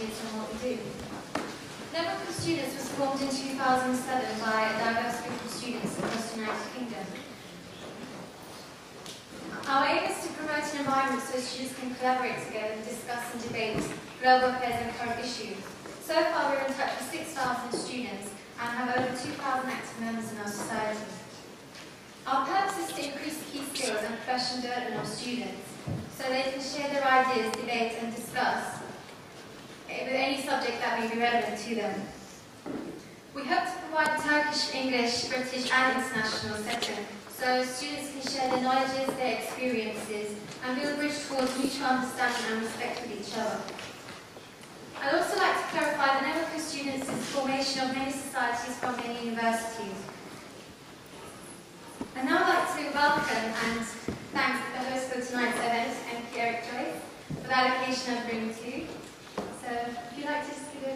Institute and what we do. Network of Students was formed in 2007 by a diverse group of students across the United Kingdom. Our aim is to promote an environment so students can collaborate together and discuss and debate global affairs and current issues. So far we're in touch with 6,000 students and have over 2,000 active members in our society. Our purpose is to increase the key skills and professional development of students so they can share their ideas, debate and discuss with any subject that may be relevant to them. We hope to provide a Turkish, English, British and international setting so students can share their knowledges, their experiences and build a bridge towards mutual understanding and respect with each other. I'd also like to clarify the Network of Students is the formation of many societies from many universities. I'd now like to welcome and thank the host for tonight's event, MP Eric Joyce, for the allocation of Room 2. So, would you like to just give a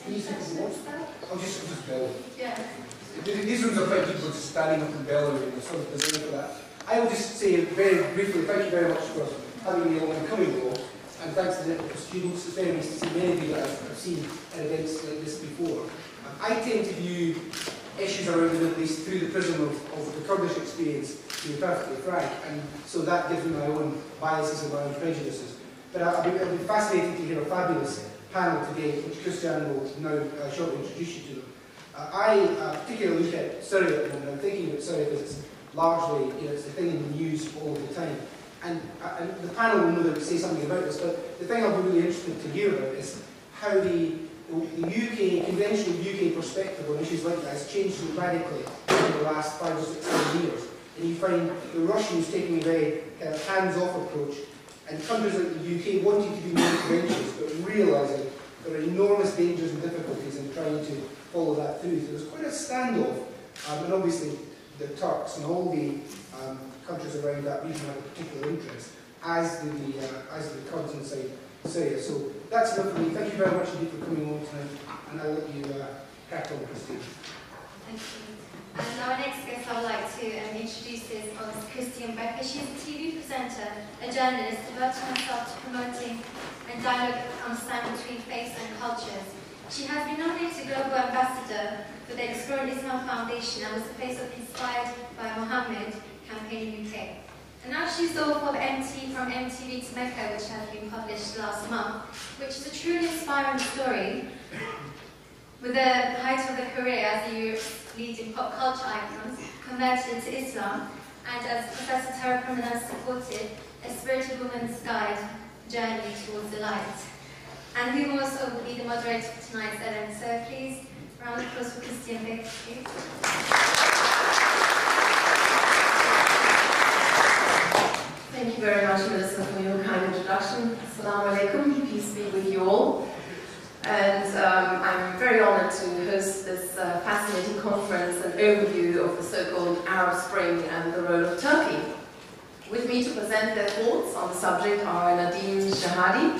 introduction and stuff? I'll just build. Yeah. These rooms are quite good for just standing up and bellowing, there's sort of design for that. I will just say very briefly, thank you very much for having me along and coming along, and thanks to the students. It's very nice to see many of you that I've seen at events like this before. I tend to view issues around the Middle East through the prism of the Kurdish experience, to be perfectly frank, and so that gives me my own biases and my own prejudices. But I'll be fascinated to hear a fabulous panel today, which Christiane will now shortly introduce you to them. I particularly look at Syria at the moment. I'm thinking about Syria because it's largely, it's the thing in the news all the time. And the panel will know that we say something about this, but the thing I'll be really interested to hear about is how the UK, conventional UK perspective on issues like that has changed so radically over the last 5 or 6 years. And you find the Russians taking a very kind of hands-off approach, and countries like the UK wanting to be more adventurous, but realising there are enormous dangers and difficulties in trying to follow that through. So there's quite a standoff, and obviously the Turks and all the countries around that region have a particular interest, as do the Kurds inside Syria. So that's enough for me. Thank you very much indeed for coming along tonight, and I'll let you crack on, Christine. Thank you. And our next guest I would like to introduce is Christiane Becker. She's a TV presenter, a journalist, devoting herself to promoting and dialogue and understanding between faiths and cultures. She has been nominated Global Ambassador for the Exploring Islam Foundation and was the face of Inspired by Mohammed campaign in UK. And now she's the author of From MTV to Mecca, which has been published last month, which is a truly inspiring story with the height of her career as Europe's leading pop culture icons, converted into Islam, and as Professor Tara Crumman has supported, a spirited woman's guide journey towards the light. And who also will be the moderator for tonight's event. So please, round of applause for Christiane Becker, please. Thank you very much, Melissa, for your kind introduction. Assalamu alaikum, peace be with you all. And I'm very honoured to host this fascinating conference and overview of the so-called Arab Spring and the role of Turkey. With me to present their thoughts on the subject are Nadim Shahadi,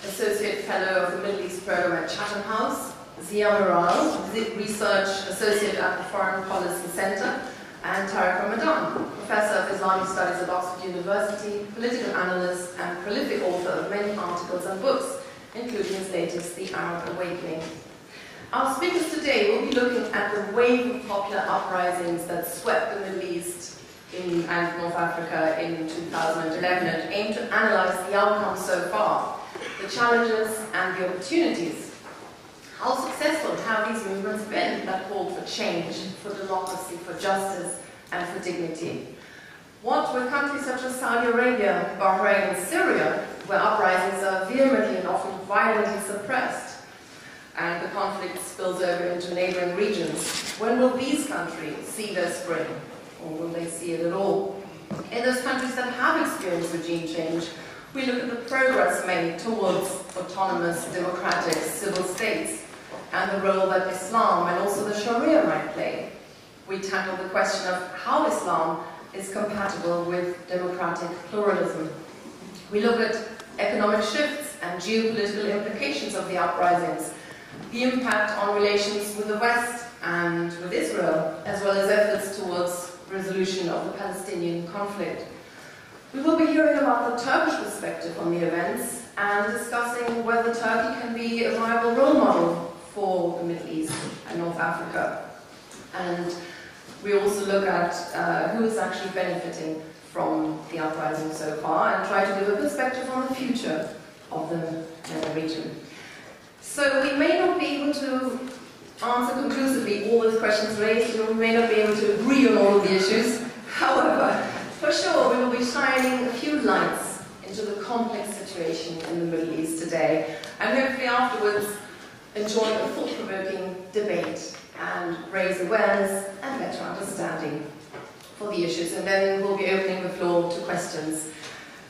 Associate Fellow of the Middle East Programme at Chatham House, Zia Mural, Research Associate at the Foreign Policy Centre, and Tariq Ramadan, Professor of Islamic Studies at Oxford University, political analyst and prolific author of many articles and books, including his latest, The Arab Awakening. Our speakers today will be looking at the wave of popular uprisings that swept the Middle East and North Africa in 2011 and aim to analyse the outcomes so far, the challenges and the opportunities. How successful have these movements been that called for change, for democracy, for justice and for dignity? What with countries such as Saudi Arabia, Bahrain and Syria, where uprisings are vehemently and often violently suppressed, and the conflict spills over into neighbouring regions, when will these countries see their spring? Or will they see it at all? In those countries that have experienced regime change, we look at the progress made towards autonomous, democratic, civil states, and the role that Islam and also the Sharia might play. We tackle the question of how Islam is compatible with democratic pluralism. We look at economic shifts and geopolitical implications of the uprisings, the impact on relations with the West and with Israel, as well as efforts towards resolution of the Palestinian conflict. We will be hearing about the Turkish perspective on the events and discussing whether Turkey can be a viable role model for the Middle East and North Africa. And we also look at who is actually benefiting from the uprising so far and try to give a perspective on the future of the region. So we may not be able to answer conclusively all the questions raised, we may not be able to agree on all of the issues. However, for sure we will be shining a few lights into the complex situation in the Middle East today, and hopefully afterwards enjoy a thought-provoking debate and raise awareness and better understanding for the issues. And then we'll be opening the floor to questions.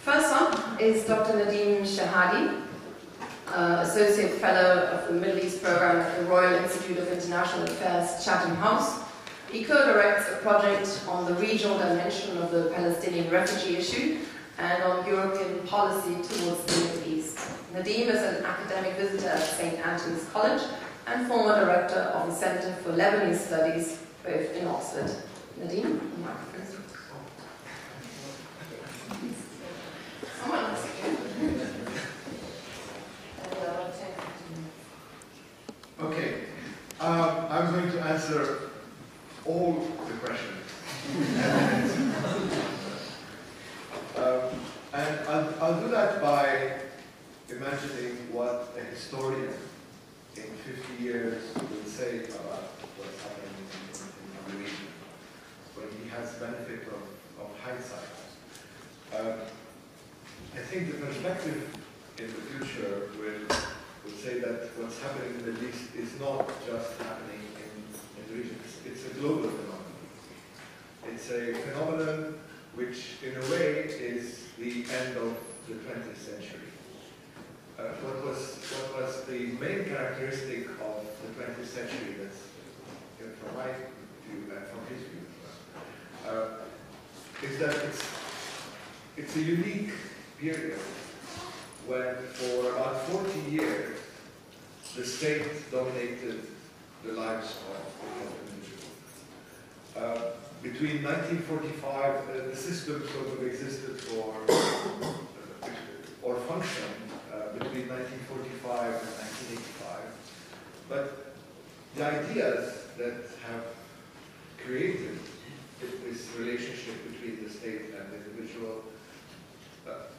First up is Dr. Nadim Shahadi, Associate Fellow of the Middle East Program at the Royal Institute of International Affairs, Chatham House. He co-directs a project on the regional dimension of the Palestinian refugee issue and on European policy towards the Middle East. Nadim is an academic visitor at St. Antony's College and former director of the Center for Lebanese Studies, both in Oxford. Nadim, the microphone. Someone else again. Okay, I'm going to answer all the questions. And I'll do that by imagining what a historian in 50 years will say about what's happening in the region, when he has the benefit of hindsight. I think the perspective in the future will say that what's happening in the Middle East is not just happening in the region. It's a global phenomenon. It's a phenomenon which, in a way, is the end of the 20th century. What was the main characteristic of the 20th century, that's, from my view and from his view, is that it's a unique period when, for about 40 years, the state dominated the lives of individuals. Between 1945, the system sort of existed or functioned between 1945 and 1985. But the ideas that have created this relationship between the state and the individual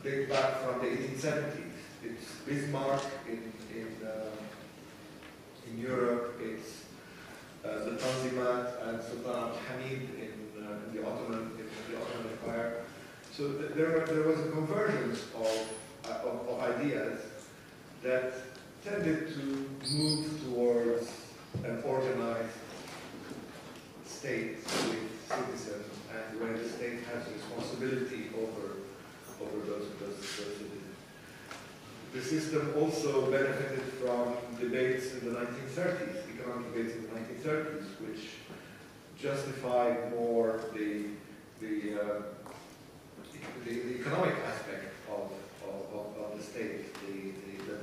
date back from the 1870s. It's Bismarck in Europe, it's the Tanzimat and Sultan Hamid in the Ottoman Empire. So there was a convergence of ideas that tended to move towards an organized state with citizens, and where the state has responsibility over those citizens. The system also benefited from debates in the 1930s, economic debates in the 1930s, which justified more the economic aspect of the state, that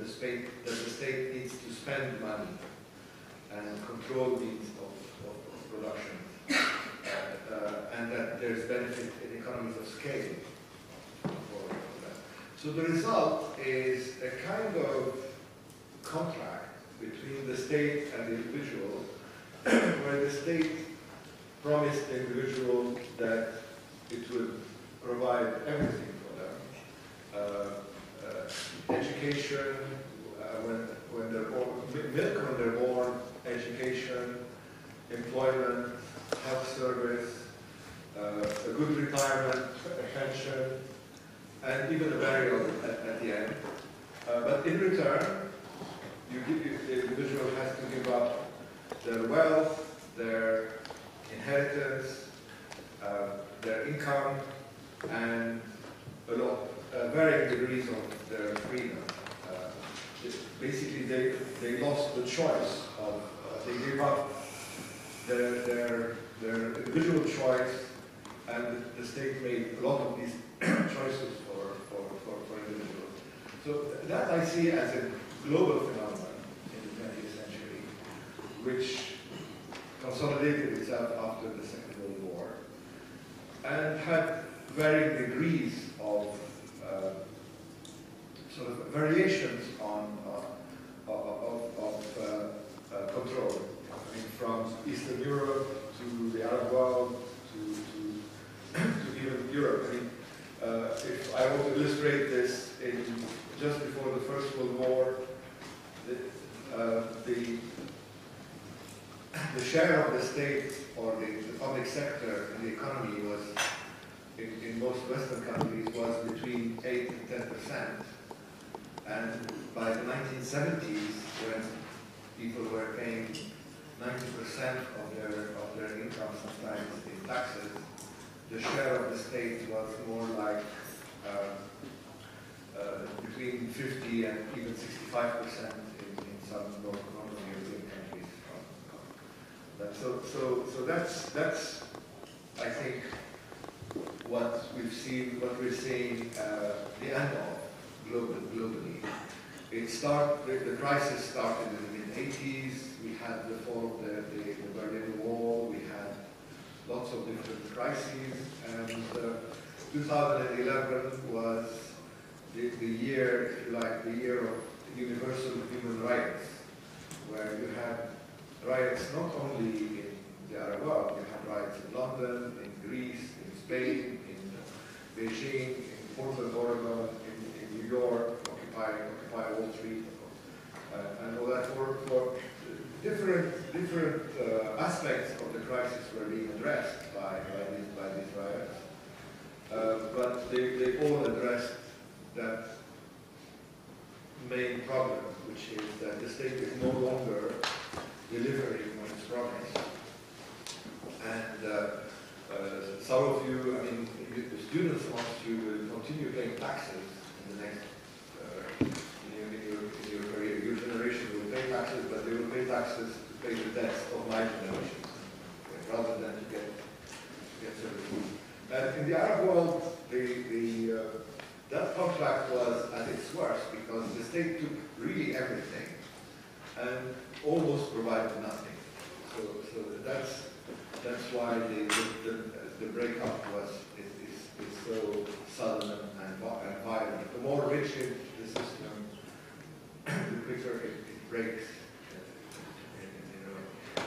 the state needs to spend money and control means of production, and that there's benefit in economies of scale for that. So the result is a kind of contract between the state and the individual, where the state promised the individual that it would provide everything for them. Education, when they're born, milk when they're born, education, employment, health service, a good retirement, a pension, and even a burial at the end. But in return, the individual has to give up their wealth, their inheritance, their income, and varying degrees of their freedom. Basically, they lost the choice of, they gave up their individual choice, and the state made a lot of these choices for individuals. So that I see as a global phenomenon in the 20th century, which consolidated itself after the Second World War, and had varying degrees of variations on control. I mean, from Eastern Europe to the Arab world to even Europe. I mean, if I want to illustrate this, just before the First World War, the share of the state or the public sector in the economy was, in most Western countries, was between 8 and 10%. And by the 1970s, when people were paying 90% of their income sometimes in taxes, the share of the state was more like between 50 and even 65% in some Northern European countries. So that's I think what we're seeing the end of globally. The crisis started in the mid-80s. We had the fall of the Berlin Wall. We had lots of different crises, and 2011 was the year, if you like, the year of universal human rights, where you had riots not only in the Arab world, you had riots in London, in Greece, in Spain, in Beijing, in Portland, Oregon, in New York, Occupy Wall Street, and all that for different aspects of the crisis were being addressed by these riots. But they all addressed that main problem, which is that the state is no longer delivering on its promise. And some of you, I mean, the students want to continue paying taxes in the next, in your career. Your generation will pay taxes, but they will pay taxes to pay the debts of my generation, rather than to get services. And in the Arab world, that contract was at its worst because the state took really everything and almost provided nothing. So that's why the breakup is so sudden and violent. The more rigid the system, the quicker it breaks.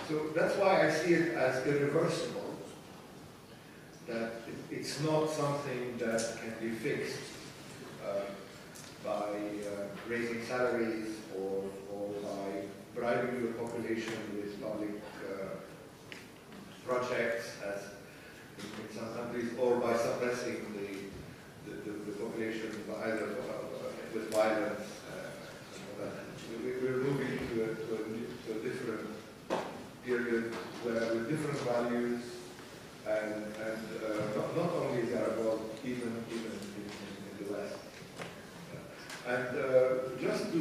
So that's why I see it as irreversible. That it's not something that can be fixed by raising salaries or by bribing the population with public projects, as in some countries, or by suppressing the population either with violence. We're moving to a different period where with different values and not only in the Arab world, even in the West. And just to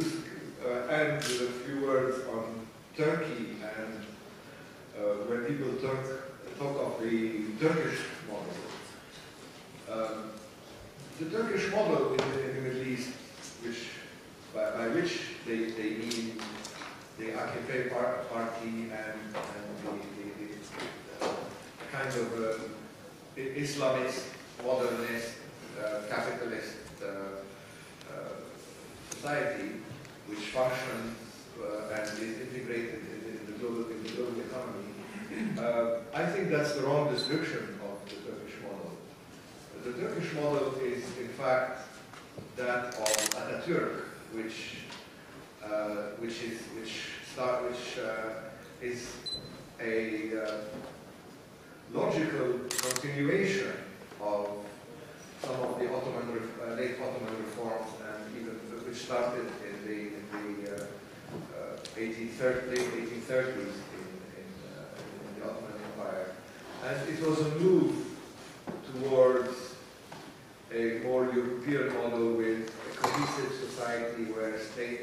end with a few words on Turkey, and when people talk of the Turkish model. The Turkish model in the Middle East, by which they mean the AKP party and the kind of Islamist, modernist, capitalist society which functions and is integrated in the global economy. I think that's the wrong description of the Turkish model. The Turkish model is, in fact, that of Atatürk, which is a logical continuation of some of the late Ottoman reforms, and even which started in the 1830s in the Ottoman Empire, and it was a move towards a more European model with a cohesive society where a state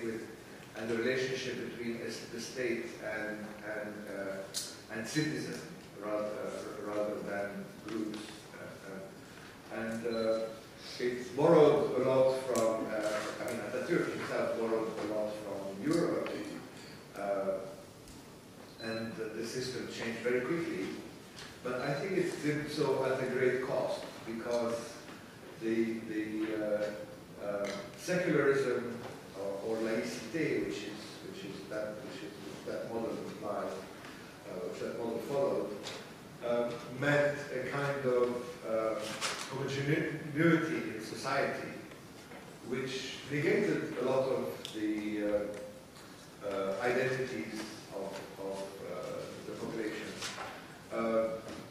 and the relationship between the state and citizen rather than groups. It borrowed a lot from, Atatürk himself borrowed a lot from Europe, and the system changed very quickly. But I think it did so at a great cost, because the secularism or laïcité, which that model implies, which that model followed, meant a kind of homogeneity in society, which negated a lot of the identities of the population.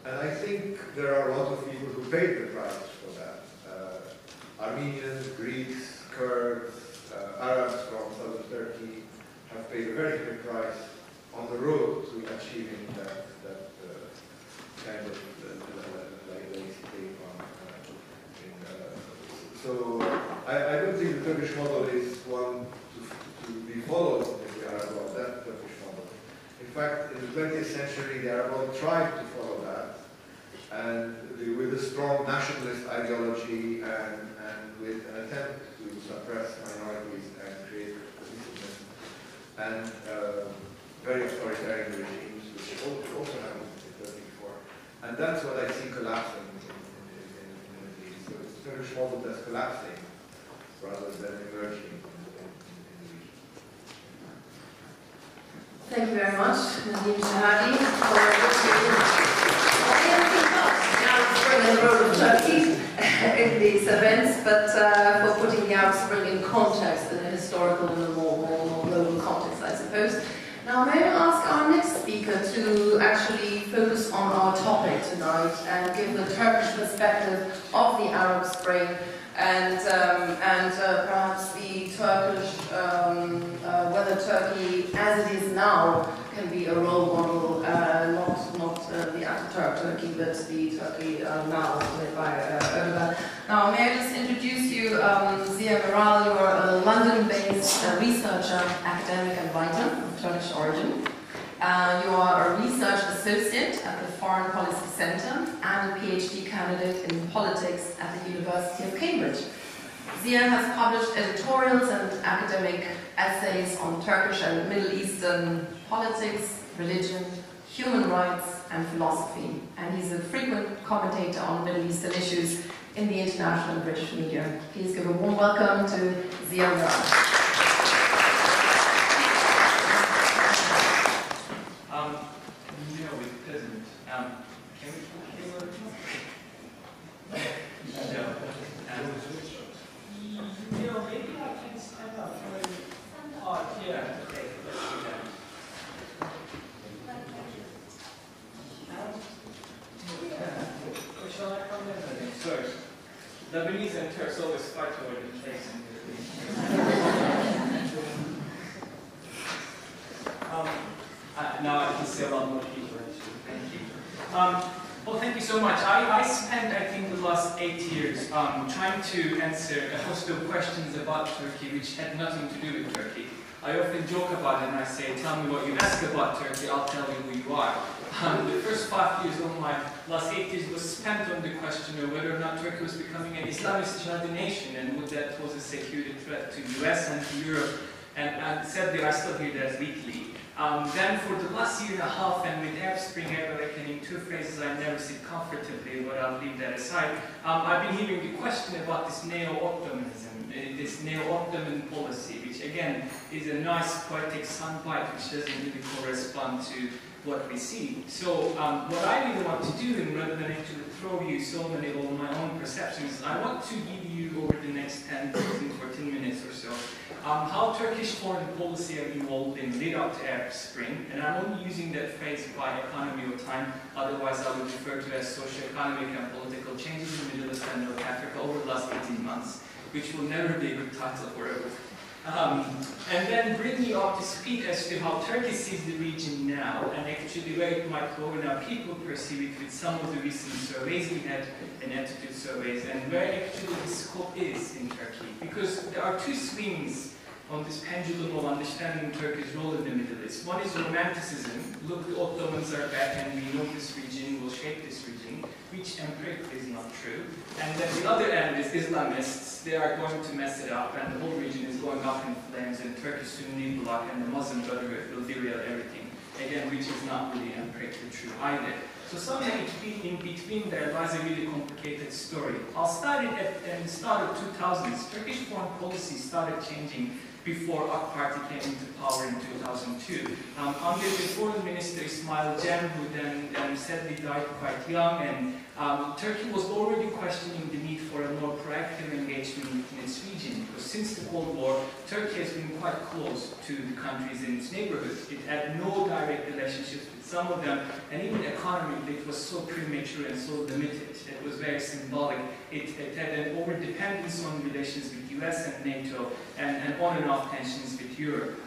And I think there are a lot of people who paid the price for that. Armenians, Greeks, Kurds, Arabs from southern Turkey have paid a very high price on the road to achieving that kind of laïcité. So I don't think the Turkish model is one to be followed in the Arab world, that Turkish model. In fact, in the 20th century, the Arab world tried to follow that, and with a strong nationalist ideology and with an attempt to suppress minorities and create cohesiveness, and very authoritarian regimes, which also happened in Turkey before. And that's what I see collapsing in the Middle East. So it's the Turkish model that's collapsing rather than emerging in the region. Thank you very much, Nadim Shahadi, for the role of Turkey in these events, but for putting the Arab Spring in context, in a historical and a more global context, I suppose. Now, may I ask our next speaker to actually focus on our topic tonight and give the Turkish perspective of the Arab Spring and perhaps the Turkish, whether Turkey, as it is now, can be a role model, not the Ataturk Turkey, but the Turkey now, led by Erdogan. Now, may I just introduce you, Ziya Meral, you are a London-based researcher, academic and writer of Turkish origin. You are a research associate at the Foreign Policy Center and a PhD candidate in politics at the University of Cambridge. Ziya has published editorials and academic essays on Turkish and Middle Eastern politics, religion, human rights, and philosophy. And he's a frequent commentator on Middle Eastern issues in the international and British media. Please give a warm welcome to Ziya Meral. No, it doesn't. Can we put no. Maybe I can stand up for yeah, okay, let's do that. Or shall I come in? Sorry. Lebanese and Turks always fight over the place in now I can see a lot more people actually. Thank you. Well, thank you so much. I spent, I think, the last 8 years trying to answer a host of questions about Turkey which had nothing to do with Turkey. I often joke about it and I say, tell me what you ask about Turkey, I'll tell you who you are. The first 5 years of my last 8 years was spent on the question of whether or not Turkey was becoming an Islamist jihadi nation and would that pose a security threat to the US and to Europe. And sadly, I still hear that weekly. Then for the last year and a half, and with Arab Spring, Arab Awakening, two phrases I never sit comfortably, but I'll leave that aside. I've been hearing the question about this neo-Ottomanism, this neo-Ottoman policy, which again is a nice poetic soundbite which doesn't really correspond to what we see. So what I really want to do, and rather than actually throw you so many of my own perceptions, I want to give you over the next 10, 13, 14 minutes or so how Turkish foreign policy have evolved in lead up to Arab Spring, and I'm only using that phrase by economy or time, otherwise I would refer to as socio-economic and political changes in the Middle East and North Africa over the last 18 months, which will never be a good title for a book. And then bring you up to speed as to how Turkey sees the region now, and actually where it might go and how people perceive it with some of the recent surveys we had and attitude surveys, and where actually the scope is in Turkey. Because there are two swings on this pendulum of understanding Turkey's role in the Middle East. One is romanticism. Look, the Ottomans are back and we know this region will shape this region, which empirically is not true. And then the other end is Islamists. They are going to mess it up and the whole region is going up in flames and Turkish Sunni bloc and the Muslim Brotherhood will derail everything. Again, which is not really empirically true either. So somewhere in between there lies a really complicated story. I'll start it at the start of 2000s. Turkish foreign policy started changing before AK Party came into power in 2002. Under the foreign minister Ismail Cem, who then sadly died quite young, and Turkey was already questioning the need for a more proactive engagement in its region, because since the Cold War, Turkey has been quite close to the countries in its neighborhood. It had no direct relationships with some of them, and even the economy, it was so premature and so limited. It was very symbolic. It had an over-dependence on relations with US and NATO, and on and off tensions with Europe.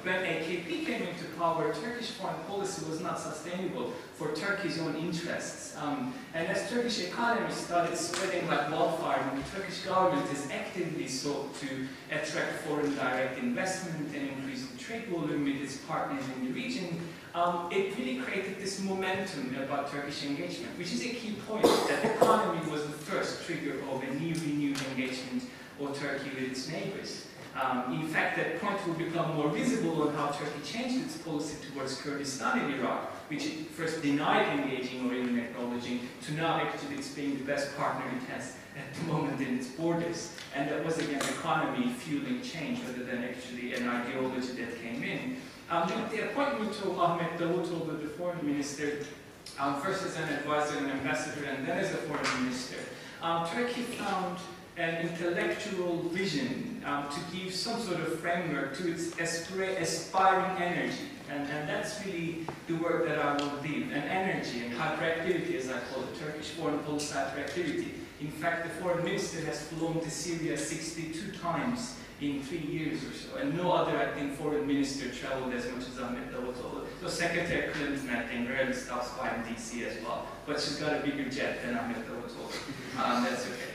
When AKP came into power, Turkish foreign policy was not sustainable for Turkey's own interests. And as Turkish economy started spreading like wildfire, the Turkish government has actively sought to attract foreign direct investment and increase the trade volume with its partners in the region. It really created this momentum about Turkish engagement, which is a key point, that the economy was the first trigger of a new renewed engagement of Turkey with its neighbors. In fact, that point will become more visible on how Turkey changed its policy towards Kurdistan in Iraq, which it first denied engaging or even acknowledging, to now actually it's being the best partner it has at the moment in its borders. And that was again economy fueling change rather than actually an ideology that came in. The appointment of Ahmet Davutoğlu, the foreign minister, first as an advisor and ambassador and then as a foreign minister, Turkey found an intellectual vision to give some sort of framework to its aspiring energy. And that's really the word that I will leave, an energy and hyperactivity, as I call it, Turkish foreign policy hyperactivity. In fact, the foreign minister has flown to Syria 62 times in 3 years or so, and no other, I think, foreign minister traveled as much as Ahmet Davutoğlu. So Secretary Clinton, I think, rarely stops by in DC as well, but she's got a bigger jet than Ahmet Davutoğlu. That's okay.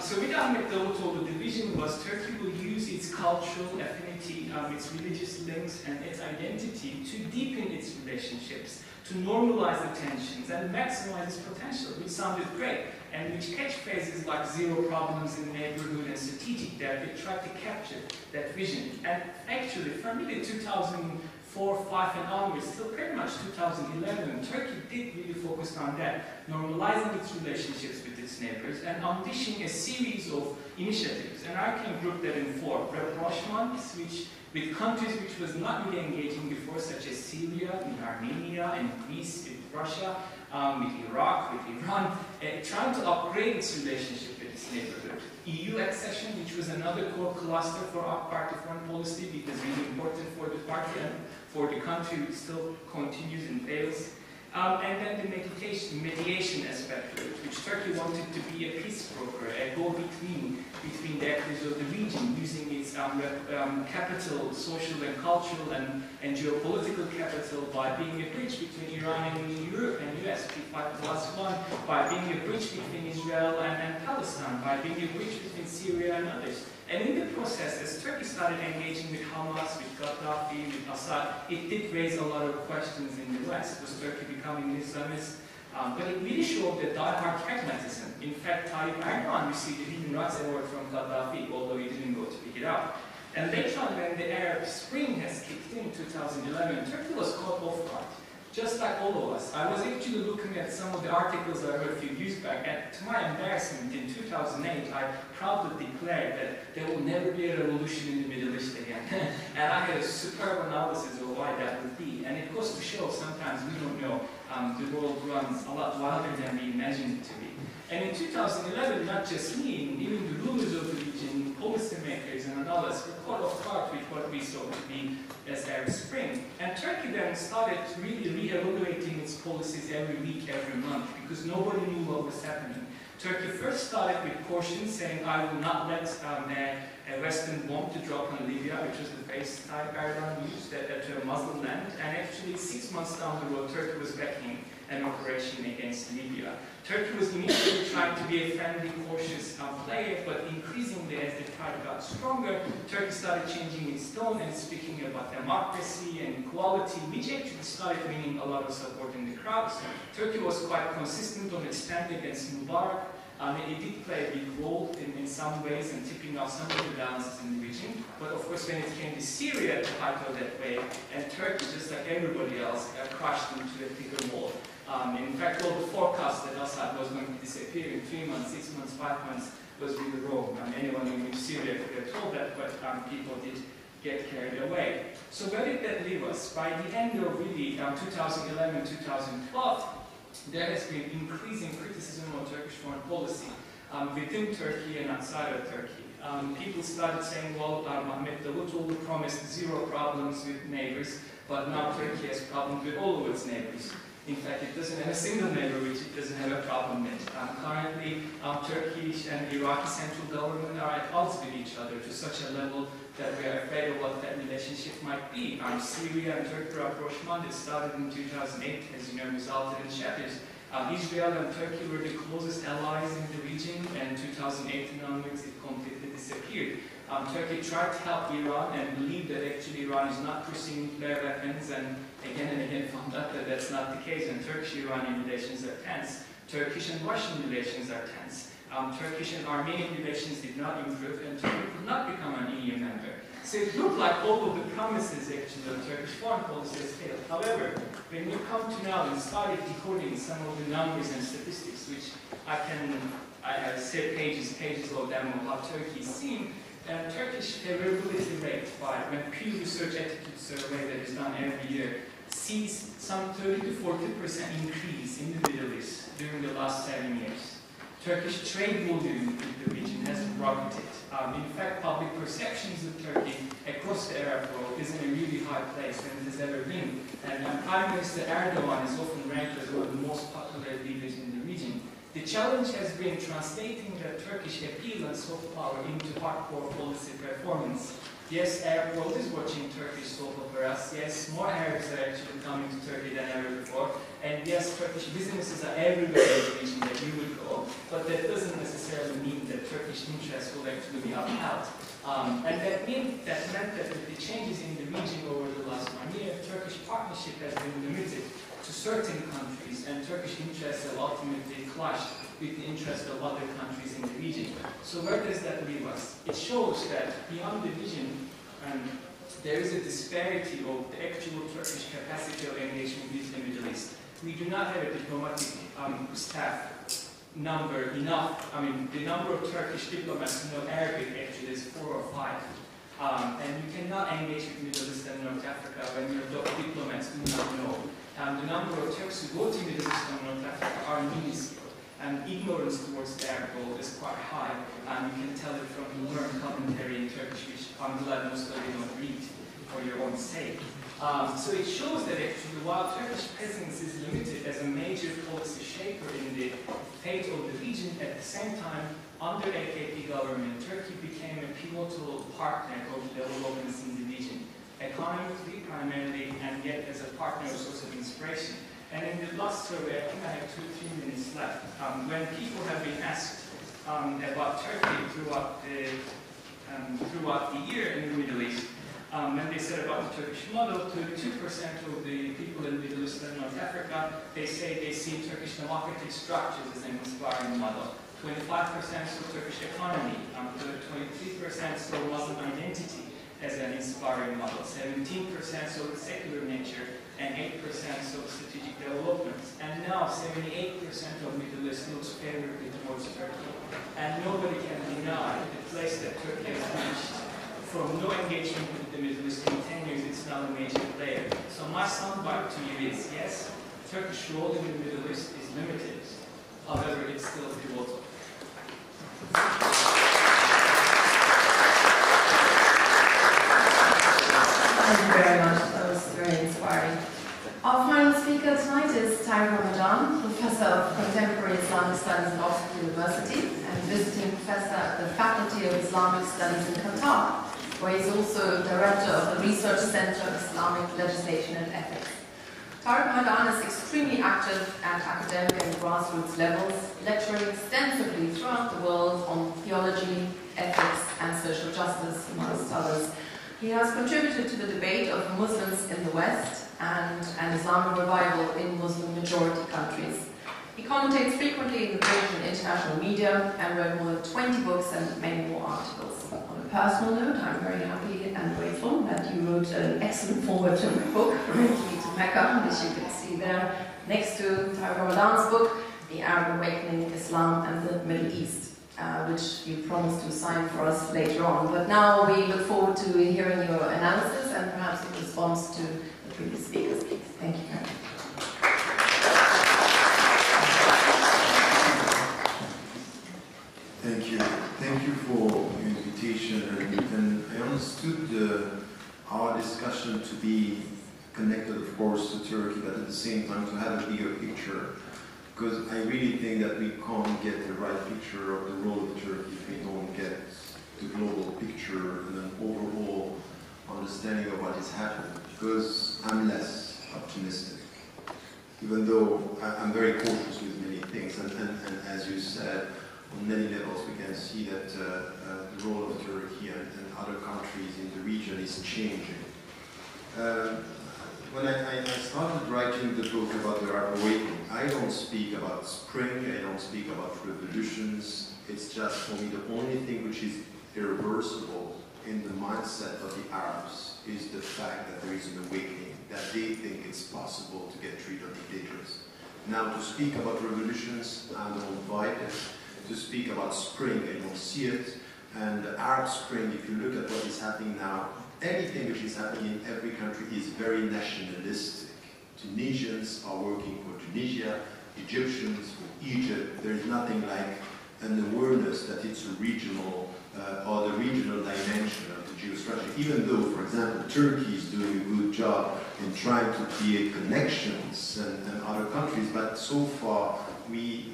So with Ahmet Davutoğlu, the vision was Turkey will use its cultural affinity, its religious links, and its identity to deepen its relationships, to normalize the tensions and maximize its potential, which sounded great, and which catchphrases like zero problems in the neighborhood and strategic depth, they tried to capture that vision. And actually, from really 2004, 5 and onwards, till pretty much 2011, Turkey did really focus on that, normalizing its relationships with its neighbors and unleashing a series of initiatives. And I can group that in 4. Rapprochements, which with countries which was not really engaging before, such as Syria, with Armenia, and Greece, with Russia, with Iraq, with Iran, trying to upgrade its relationship with its neighborhood. EU accession, which was another core cluster for our party foreign policy, because really important for the party and for the country, which still continues and fails. And then the mediation aspect of it, which Turkey wanted to be a peace broker, a go-between between the actors of the region, using its capital, social and cultural and geopolitical capital, by being a bridge between Iran and Europe and US, P5+1, by being a bridge between Israel and Palestine, by being a bridge between Syria and others. And in the process, as Turkey started engaging with Hamas, with Gaddafi, with Assad, it did raise a lot of questions in the West. Was Turkey becoming an Islamist? But it really showed that die-hard pragmatism. In fact, Tayyip Erdogan received the Human Rights Award from Gaddafi, although he didn't go to pick it up. And later on, when the Arab Spring has kicked in 2011, Turkey was caught off guard. Just like all of us. I was actually looking at some of the articles I read a few years back, and to my embarrassment, in 2008, I proudly declared that there will never be a revolution in the Middle East again. And I had a superb analysis of why that would be. And it goes to show sometimes we don't know. The world runs a lot wilder than we imagined it to be. And in 2011, not just me, even the rulers of the region, policymakers and others were caught off guard with what we saw to be as Arab Spring. And Turkey then started really re-evaluating its policies every week, every month, because nobody knew what was happening. Turkey first started with caution, saying, I will not let a Western bomb to drop on Libya, which was the phrase Tayyip Erdogan used, to a Muslim land. And actually, 6 months down the road, Turkey was backing an operation against Libya. Turkey was initially trying to be a friendly, cautious player, but increasingly, as the fight got stronger, Turkey started changing its tone and speaking about democracy and equality, which actually started winning a lot of support in the crowds. Turkey was quite consistent on its stand against Mubarak. It did play a big role in some ways in tipping off some of the balances in the region. But of course, when it came to Syria, it titled that way, and Turkey, just like everybody else, crashed into a thicker wall. In fact, all the forecasts that Assad was going to disappear in 3 months, 6 months, 5 months was really Rome. Anyone who knew Syria could have told that, but people did get carried away. So where did that leave us? By the end of really 2011, 2012, there has been increasing criticism of Turkish foreign policy within Turkey and outside of Turkey. People started saying, well, Ahmet Davutoğlu promised zero problems with neighbors, but now Turkey has problems with all of its neighbors. In fact, it doesn't have a single neighbor which it doesn't have a problem with. Currently, Turkish and Iraqi central government are at odds with each other to such a level that we are afraid of what that relationship might be. Syria and Turkey rapprochement, it started in 2008, as you know, resulted in shatters. Israel and Turkey were the closest allies in the region, and 2008 onwards it completely disappeared. Turkey tried to help Iran and believed that actually Iran is not pursuing nuclear weapons, and again found out that that's not the case, and Turkish-Iranian relations are tense. Turkish and Russian relations are tense. Turkish and Armenian relations did not improve, and Turkey could not become an EU member. So it looked like all of the promises actually of Turkish foreign policy has failed. However, when you come to now and started decoding some of the numbers and statistics, which I have said pages of them of how Turkey is seen, Turkish favorability rate when Pew Research Attitude Survey that is done every year sees some 30 to 40% increase in the Middle East during the last 7 years. Turkish trade volume in the region has rocketed. In fact, public perceptions of Turkey across the Arab world is in a really high place than it has ever been. And Prime Minister Erdogan is often ranked as one of the most popular leaders in the region. The challenge has been translating the Turkish appeal and soft power into hardcore policy performance. Yes, Arab world is watching Turkish soap operas. Yes, more Arabs are actually coming to Turkey than ever before. And yes, Turkish businesses are everywhere in the region that you would go. But that doesn't necessarily mean that Turkish interests will actually be upheld. And that meant that with the changes in the region over the last 1 year, Turkish partnership has been limited to certain countries, and Turkish interests have ultimately clashed with the interests of other countries in the region. So where does that leave us? It shows that beyond the region, there is a disparity of the actual Turkish capacity of engagement with the Middle East. We do not have a diplomatic staff number enough. The number of Turkish diplomats who know Arabic actually is 4 or 5. And you cannot engage with Middle East and North Africa when your diplomats do not know. The number of Turks who go to Middle East and North Africa are minuscule. And ignorance towards the Arab world is quite high. You can tell it from the learned commentary in Turkish, which I'm glad most of you don't read for your own sake. So it shows that actually, while Turkish presence is limited as a major policy shaper in the fate of the region, at the same time, under AKP government, Turkey became a pivotal partner of developments in the region, economically primarily, and yet as a partner, a source of inspiration. And in the last survey, I think I have 2 or 3 minutes left, when people have been asked about Turkey throughout the year in the Middle East, when they said about the Turkish model, 32% of the people in the Middle East and North Africa, they say they see Turkish democratic structures as an inspiring model. 25% saw Turkish economy, 23% saw Muslim identity as an inspiring model, 17% saw the secular nature, and 8% saw strategic development. And now 78% of Middle East looks favorably towards Turkey. And nobody can deny the place that Turkey has reached. From no engagement with the Middle East in 10 years, it's now a major player. So my soundbite to you is, yes, Turkish role in the Middle East is limited. However, it's still pivotal. Thank you very much. That was very inspiring. Our final speaker tonight is Tariq Ramadan, Professor of Contemporary Islamic Studies at Oxford University and visiting professor at the Faculty of Islamic Studies in Qatar, where he's also director of the Research Center of Islamic Legislation and Ethics. Tariq Ramadan is extremely active at academic and grassroots levels, lecturing extensively throughout the world on theology, ethics, and social justice, amongst others. He has contributed to the debate of Muslims in the West and an Islamic revival in Muslim-majority countries. He commentates frequently in the British and international media and wrote more than 20 books and many more articles. On a personal note, I'm very happy and grateful that you wrote an excellent foreword to my book, From Italy to Mecca, which you can see there next to Tariq Ramadan's book, The Arab Awakening, Islam and the Middle East. which you promised to sign for us later on. But now we look forward to hearing your analysis and perhaps a response to the previous speakers. Thank you very much. Thank you. Thank you for your invitation. And I understood our discussion to be connected, of course, to Turkey, but at the same time to have a bigger picture. Because I really think that we can't get the right picture of the role of Turkey if we don't get the global picture and an overall understanding of what is happening. Because I'm less optimistic, even though I'm very cautious with many things. And as you said, on many levels we can see that the role of Turkey and other countries in the region is changing. When I started writing the book about the Arab Awakening, I don't speak about spring, I don't speak about revolutions. It's just for me the only thing which is irreversible in the mindset of the Arabs is the fact that there is an awakening, that they think it's possible to get rid of dictators. Now, to speak about revolutions, I don't buy it. To speak about spring, I don't see it. And the Arab Spring, if you look at what is happening now, anything which is happening in every country is very nationalistic. Tunisians are working for Tunisia, Egyptians for Egypt. There is nothing like an awareness that it's a regional or the regional dimension of the geostrategy. Even though, for example, Turkey is doing a good job in trying to create connections and other countries, but so far we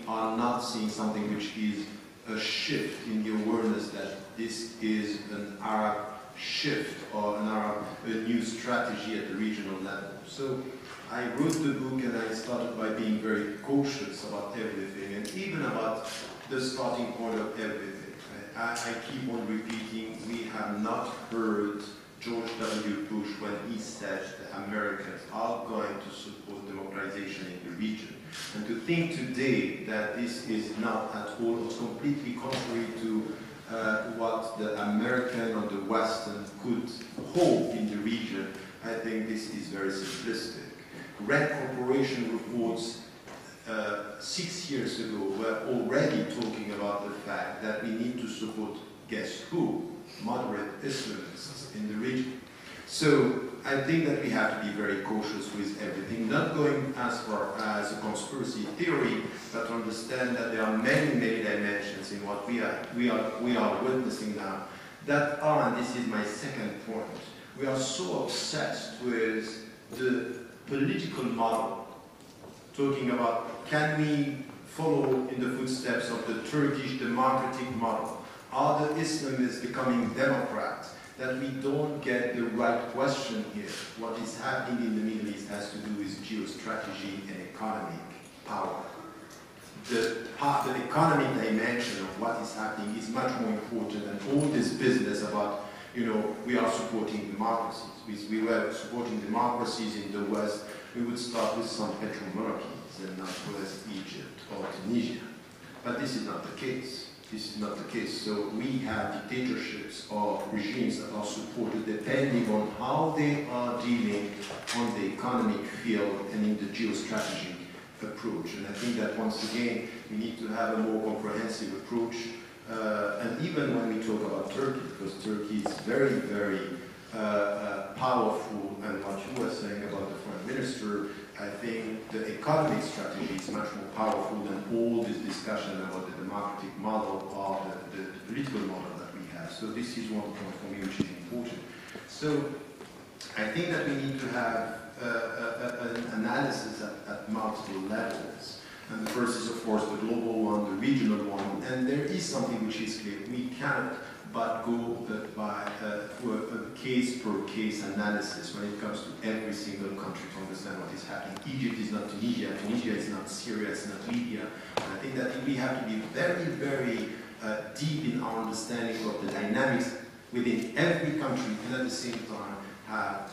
are not seeing something which is a shift in the awareness that this is an Arab shift or a new strategy at the regional level. So I wrote the book and I started by being very cautious about everything and even about the starting point of everything. I keep on repeating, we have not heard George W. Bush when he said that Americans are going to support democratization in the region. And to think today that this is not at all, it's completely contrary to what the American or the Western could hope in the region, I think this is very simplistic. Red Corporation reports 6 years ago were already talking about the fact that we need to support, guess who? Moderate Islamists in the region. So I think that we have to be very cautious with everything, not going as far as a conspiracy theory, but to understand that there are many, many dimensions in what we are witnessing now that are, and this is my second point, we are so obsessed with the political model, talking about can we follow in the footsteps of the Turkish democratic model? Are the Islamists becoming Democrats? That we don't get the right question here. What is happening in the Middle East has to do with geostrategy and economic power. The economic dimension of what is happening is much more important than all this business about, you know, we are supporting democracies. If we were supporting democracies in the West, we would start with some petromonarchies and not with Egypt or Tunisia. But this is not the case. This is not the case. So we have dictatorships or regimes that are supported depending on how they are dealing on the economic field and in the geostrategic approach. And I think that once again, we need to have a more comprehensive approach. And even when we talk about Turkey, because Turkey is very, very powerful, and what you were saying about the Foreign Minister, I think the economic strategy is much more powerful than all this discussion about the democratic model or the political model that we have. So this is one point for me which is important. So I think that we need to have an analysis at multiple levels. And the first is, of course, the global one, the regional one, and there is something which is clear. We cannot but go for a case-per-case analysis when it comes to every single country to understand what is happening. Egypt is not Tunisia, Tunisia is not Syria, it's not Libya. And I think that we have to be very, very deep in our understanding of the dynamics within every country, and at the same time have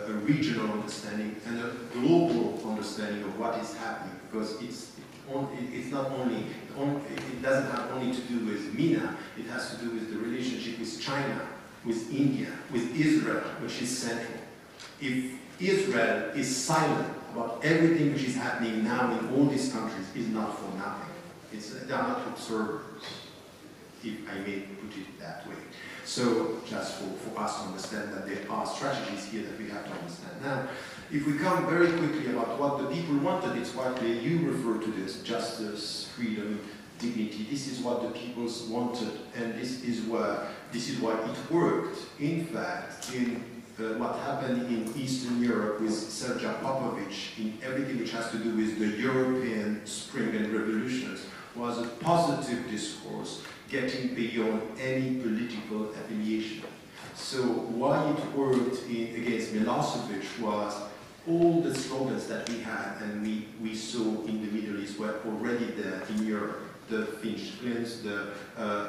a regional understanding and a global understanding of what is happening, because it's not only, it doesn't have only to do with MENA, it has to do with the relationship with China, with India, with Israel, which is central. If Israel is silent about everything which is happening now in all these countries, it's not for nothing. They are not observers, if I may put it that way. So just for us to understand that there are strategies here that we have to understand. Now, if we come very quickly about what the people wanted, it's quite clear. You refer to this: justice, freedom, dignity. This is what the peoples wanted, and this is why it worked. In fact, in what happened in Eastern Europe with Srdja Popović, in everything which has to do with the European Spring and revolutions, was a positive discourse, getting beyond any political affiliation. So why it worked against Milosevic was all the slogans that we had and we saw in the Middle East were already there in Europe. The Finch Clins, the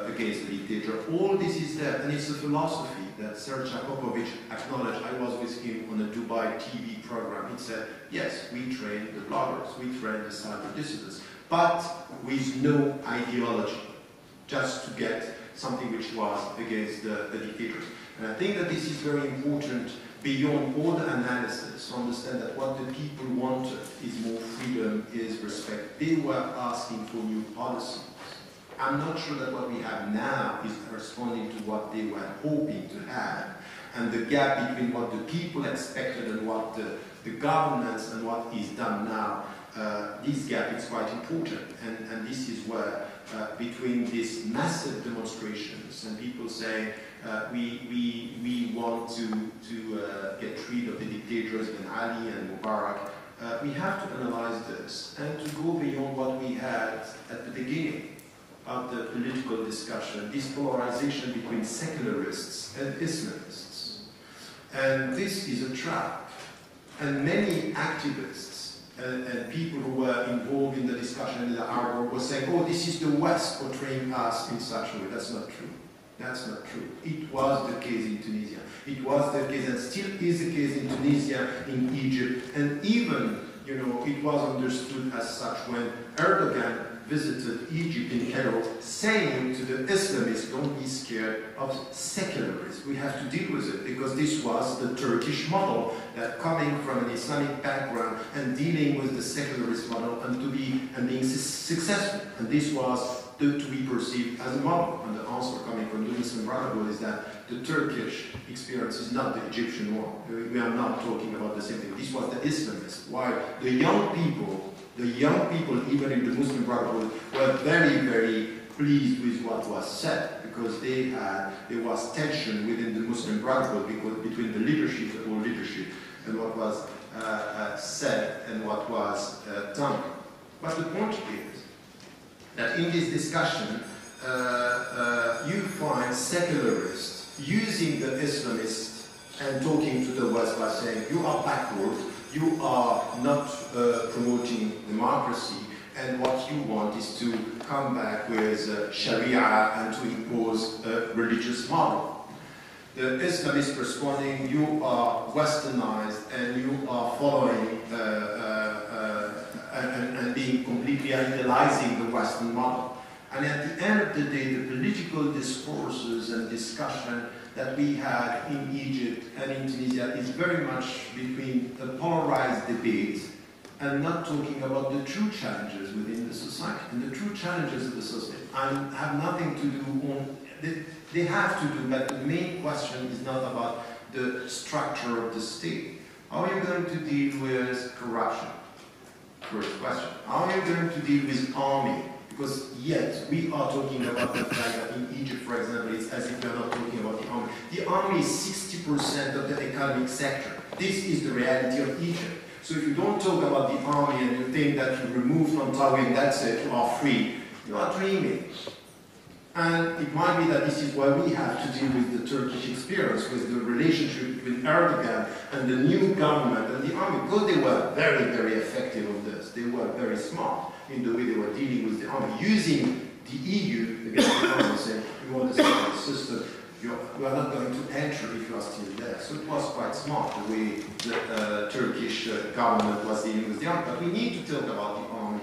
against the dictator, all this is there, and it's a philosophy that Srdja Popović acknowledged. I was with him on a Dubai TV program. He said, yes, we train the bloggers, we train the cyber dissidents, but with no ideology, just to get something which was against the dictators. And I think that this is very important beyond all the analysis, to understand that what the people wanted is more freedom, is respect. They were asking for new policies. I'm not sure that what we have now is corresponding to what they were hoping to have. And the gap between what the people expected and what the governments and what is done now, this gap is quite important. And this is where, between these massive demonstrations and people saying, we want to get rid of the dictators Ben Ali and Mubarak, we have to analyze this and to go beyond what we had at the beginning of the political discussion, this polarization between secularists and Islamists. And this is a trap. And many activists and people who were involved in the discussion in the Arab world were saying, oh, this is the West portraying us in such a way. That's not true. That's not true. It was the case in Tunisia. It was the case and still is the case in Tunisia, in Egypt, and even, you know, it was understood as such when Erdogan visited Egypt in Cairo, saying to the Islamists, don't be scared of secularists. We have to deal with it, because this was the Turkish model, that coming from an Islamic background and dealing with the secularist model and being successful. And this was to be perceived as a model. And the answer coming from the Muslim Brotherhood is that the Turkish experience is not the Egyptian one. We are not talking about the same thing. This was the Islamist. While the young people, even in the Muslim Brotherhood, were very, very pleased with what was said, because there was tension within the Muslim Brotherhood between the leadership, the old leadership, and what was said and what was done. But the point is that in this discussion, you find secularists using the Islamists and talking to the West by saying, you are backward, you are not promoting democracy, and what you want is to come back with Sharia and to impose a religious model. The Islamists responding, you are westernized and you are following and being completely idealizing the Western model. And at the end of the day, the political discourses and discussion that we had in Egypt and in Tunisia is very much between a polarized debate and not talking about the true challenges within the society. And the true challenges of the society have nothing to do on, they have to do, but the main question is not about the structure of the state. How are you going to deal with corruption? First question. How are you going to deal with army? Because yet we are talking about the fact that in Egypt, for example, it's as if we are not talking about the army. The army is 60% of the economic sector. This is the reality of Egypt. So if you don't talk about the army and you think that you remove from Tawin, that's it, you are free, you are dreaming. And it might be that this is why we have to deal with the Turkish experience, with the relationship between Erdogan and the new government and the army, because they were very, very effective on this. They were very smart in the way they were dealing with the army, using the EU against the army, saying, we want to set the system, you are not going to enter if you are still there. So it was quite smart the way the Turkish government was dealing with the army. But we need to talk about the army.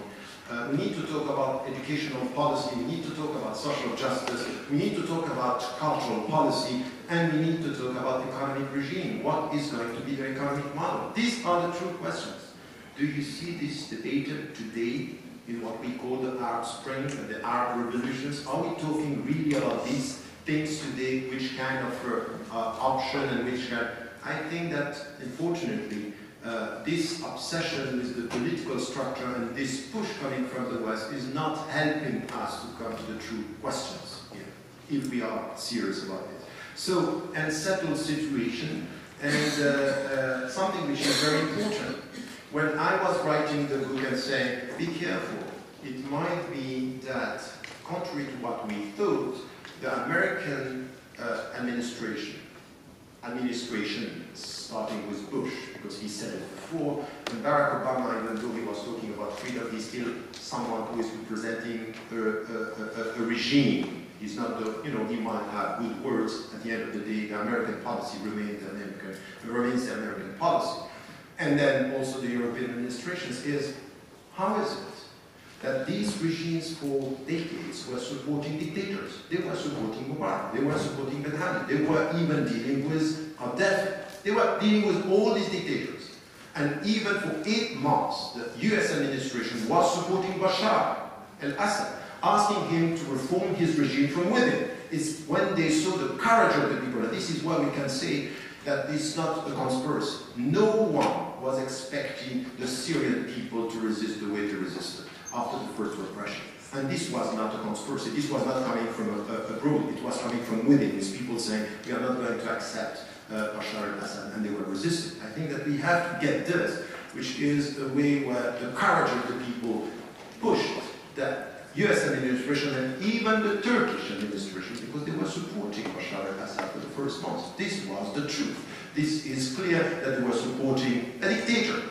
We need to talk about educational policy, we need to talk about social justice, we need to talk about cultural policy, and we need to talk about economic regime. What is going to be the economic model? These are the true questions. Do you see this debated today in what we call the Arab Spring and the Arab revolutions? Are we talking really about these things today? Which kind of option and which kind? I think that, unfortunately, this obsession with the political structure and this push coming from the West is not helping us to come to the true questions here, if we are serious about it. So, unsettled situation, and something which is very important. When I was writing the book and saying, be careful, it might be that, contrary to what we thought, the American administration, starting with Bush, because he said it before, and Barack Obama, even though he was talking about freedom, he's still someone who is representing a regime. He's not the, he might have good words. At the end of the day, the American policy remains the American policy. And then also the European administrations is, how is it that these regimes for decades were supporting dictators? They were supporting Mubarak, they were supporting Ben Ali, they were even dealing with Gaddafi, they were dealing with all these dictators. And even for 8 months, the US administration was supporting Bashar al-Assad, asking him to reform his regime from within. It's when they saw the courage of the people, and this is why we can say that it's not a conspiracy. No one was expecting the Syrian people to resist the way they resisted after the first repression. And this was not a conspiracy. This was not coming from abroad. It was coming from within, with people saying, we are not going to accept Bashar al-Assad, and they were resisting. I think that we have to get this, which is a way where the courage of the people pushed that US administration and even the Turkish administration, because they were supporting Bashar al-Assad for the first months. This was the truth. This is clear that they were supporting a dictator.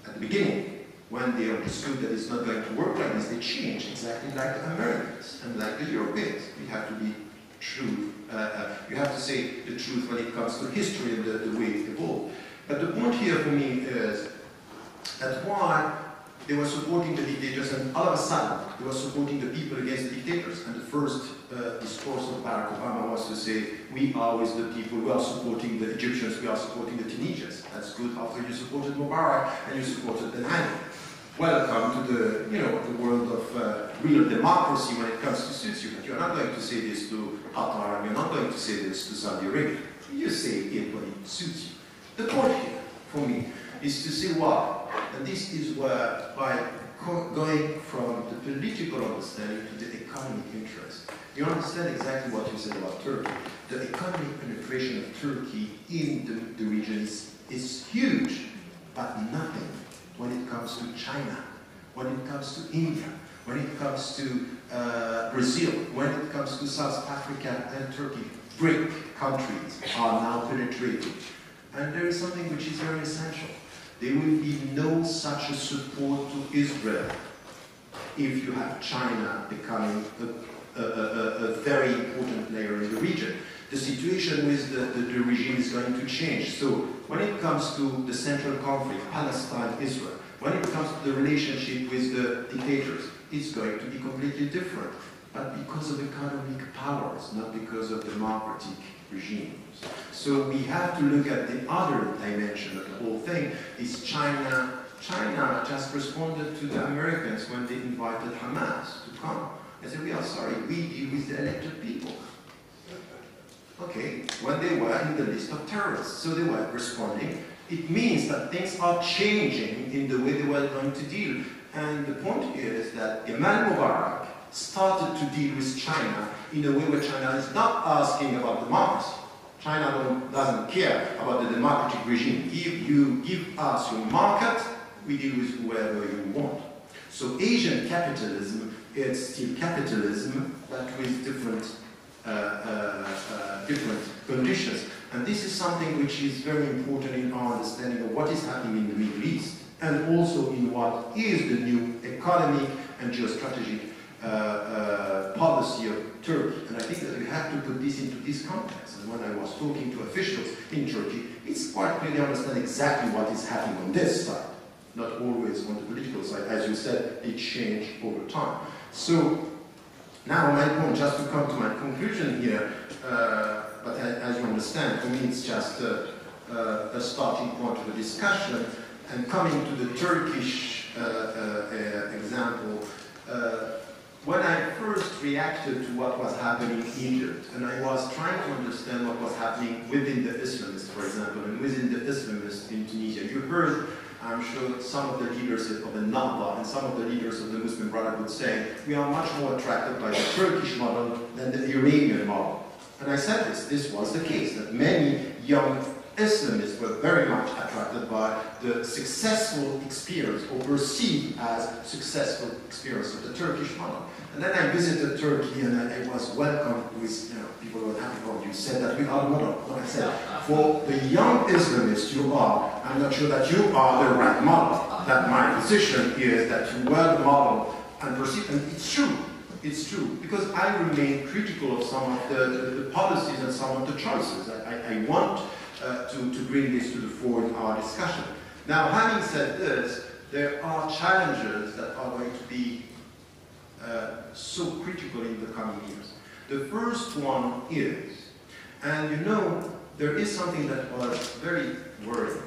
At the beginning, when they understood that it's not going to work like this, they changed exactly like the Americans and like the Europeans. We have to be true. You have to say the truth when it comes to history and the way it evolved. But the point here for me is that why they were supporting the dictators, and all of a sudden they were supporting the people against the dictators. And the first discourse of Barack Obama was to say, we are with the people, we are supporting the Egyptians, we are supporting the Tunisians. That's good after you supported Mubarak and you supported Ben Ali. Welcome to the, the world of real democracy when it comes to Sisi. But you're not going to say this to Qatar, and you're not going to say this to Saudi Arabia. You say it when it suits you. The point here, for me, is to see why. And this is where, by going from the political understanding to the economic interest, you understand exactly what you said about Turkey. The economic penetration of Turkey in the region is huge, but nothing when it comes to China, when it comes to India, when it comes to Brazil, when it comes to South Africa and Turkey. BRIC countries are now penetrating. And there is something which is very essential. There will be no such a support to Israel if you have China becoming a very important player in the region. The situation with the regime is going to change. So when it comes to the central conflict, Palestine-Israel, when it comes to the relationship with the dictators, it's going to be completely different. But because of economic powers, not because of democratic regimes. So we have to look at the other dimension of the whole thing, is China. China just responded to the Americans when they invited Hamas to come. They said, we are sorry, we deal with the elected people. Okay, when they were in the list of terrorists, so they were responding. It means that things are changing in the way they were going to deal. And the point here is that Emmanuel Mubarak started to deal with China in a way where China is not asking about democracy. China doesn't care about the democratic regime. If you give us your market, we deal with whoever you want. So Asian capitalism, it's still capitalism, but with different conditions. And this is something which is very important in our understanding of what is happening in the Middle East, and also in what is the new economic and geostrategic policy of Turkey. And I think that we have to put this into this context. And when I was talking to officials in Turkey, it's quite clear they understand exactly what is happening on this side, not always on the political side. As you said, it changed over time. So now my point, just to come to my conclusion here, but as you understand, for me it's just a starting point of the discussion. And coming to the Turkish example, when I first reacted to what was happening in Egypt, and I was trying to understand what was happening within the Islamists, for example, and within the Islamists in Tunisia, you heard, I'm sure, some of the leaders of the Nahda and some of the leaders of the Muslim Brotherhood saying, we are much more attracted by the Turkish model than the Iranian model. And I said this was the case, that many young Islamists were very much attracted by the successful experience, or perceived as successful experience of the Turkish model. And then I visited Turkey and I was welcomed with, people were happy, oh, you said that we are the model. And I said, for the young Islamists you are, I'm not sure that you are the right model. That my position is that you were the model and perceived, and it's true. It's true, because I remain critical of some of the policies and some of the choices. I want to bring this to the fore in our discussion. Now, having said this, there are challenges that are going to be so critical in the coming years. The first one is, and you know, there is something that was very worrying.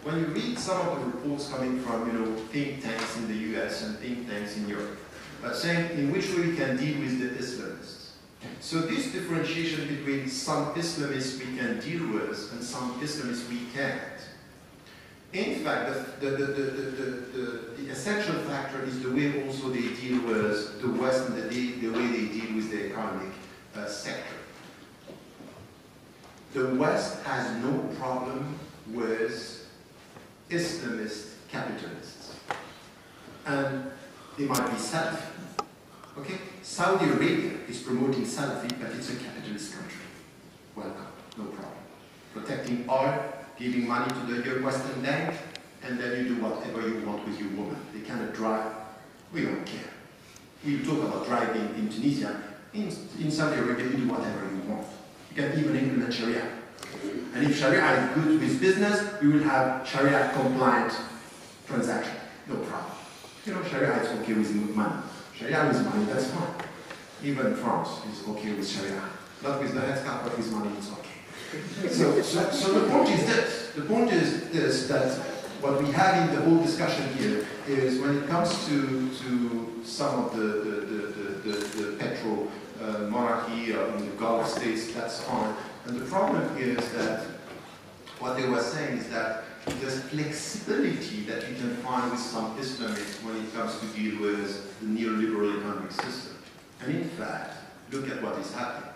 When you read some of the reports coming from, think tanks in the US and think tanks in Europe, saying in which way we can deal with the Islamists. So this differentiation between some Islamists we can deal with and some Islamists we can't. In fact, the essential factor is the way also they deal with the West and the way they deal with the economic sector. The West has no problem with Islamist capitalists. And they might be Salafi. Okay? Saudi Arabia is promoting Salafi, but it's a capitalist country. Welcome, no problem. Protecting oil, giving money to the Western bank, and then you do whatever you want with your woman. They cannot drive. We don't care. We talk about driving in Tunisia. In Saudi Arabia, you do whatever you want. You can even implement Sharia. And if Sharia is good with business, we will have Sharia compliant transaction. No problem. Sharia is okay with money. Sharia with money, that's fine. Even France is okay with Sharia. Not with the headscarf, but with money, it's okay. So the point is this. The point is this, that what we have in the whole discussion here is when it comes to some of the petro monarchy in the Gulf states, that's fine. And the problem is that what they were saying is that there's flexibility that you can find with some Islamists when it comes to deal with the neoliberal economic system. And in fact, look at what is happening.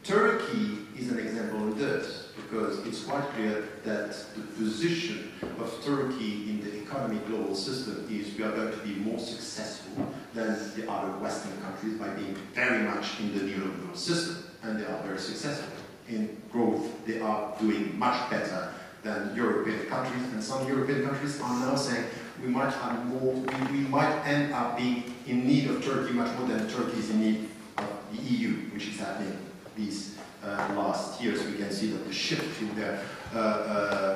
Turkey is an example of this, because it's quite clear that the position of Turkey in the economic global system is we are going to be more successful than the other Western countries by being very much in the neoliberal system. And they are very successful. In growth, they are doing much better than European countries, and some European countries are now saying we might have more, we might end up being in need of Turkey much more than Turkey is in need of the EU, which is happening these last years. We can see that the shift in their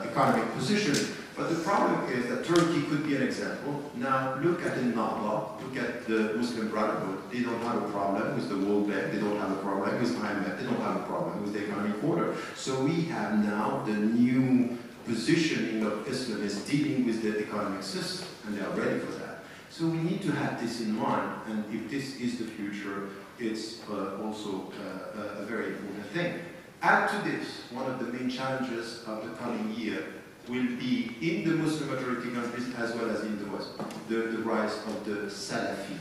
economic position. But the problem is that Turkey could be an example. Now look at the Nahda, look at the Muslim Brotherhood. They don't have a problem with the World Bank, they don't have a problem with IMF, they don't have a problem with the economic order. So we have now the new positioning of Islamists dealing with the economic system, and they are ready for that. So we need to have this in mind, and if this is the future, it's also a very important thing. Add to this, one of the main challenges of the coming year will be in the Muslim majority countries as well as in the West, the rise of the Salafi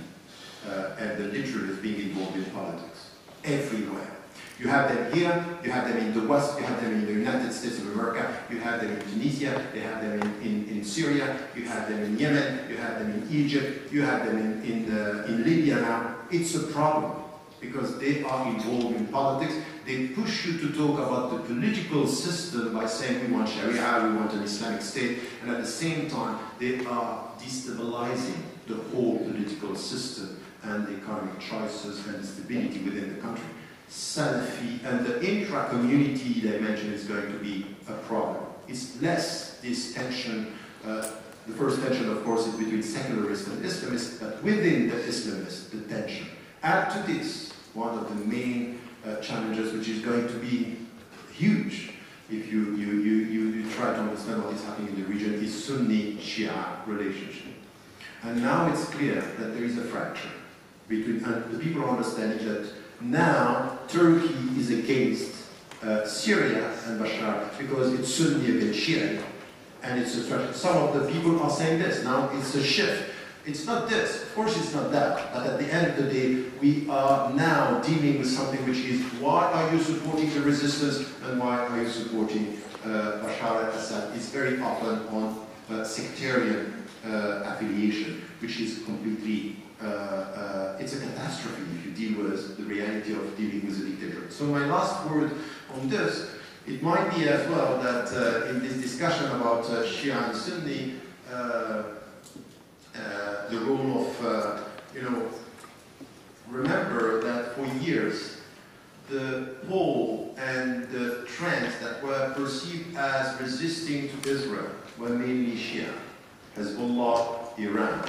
and the literalists being involved in politics everywhere. You have them here, you have them in the West, you have them in the United States of America, you have them in Tunisia, you have them in Syria, you have them in Yemen, you have them in Egypt, you have them in Libya now. It's a problem because they are involved in politics. They push you to talk about the political system by saying we want Sharia, we want an Islamic state, and at the same time they are destabilizing the whole political system and the economic choices and the stability within the country. Salafi and the intra-community dimension is going to be a problem. It's less this tension, the first tension of course is between secularists and Islamists, but within the Islamists, the tension. Add to this, one of the main challenges which is going to be huge, if you try to understand what is happening in the region, is Sunni-Shia relationship. And now it's clear that there is a fracture between, and the people are understanding that now Turkey is against Syria and Bashar because it's Sunni against Shia, and it's a fracture. Some of the people are saying this, now it's a shift. It's not this, of course it's not that, but at the end of the day, we are now dealing with something which is, why are you supporting the resistance and why are you supporting Bashar al-Assad? It's very often on sectarian affiliation, which is completely, it's a catastrophe if you deal with the reality of dealing with a dictator. So my last word on this, it might be as well that in this discussion about Shia and Sunni, the role of, remember that for years, the pole and the trends that were perceived as resisting to Israel were mainly Shia, Hezbollah, Iran.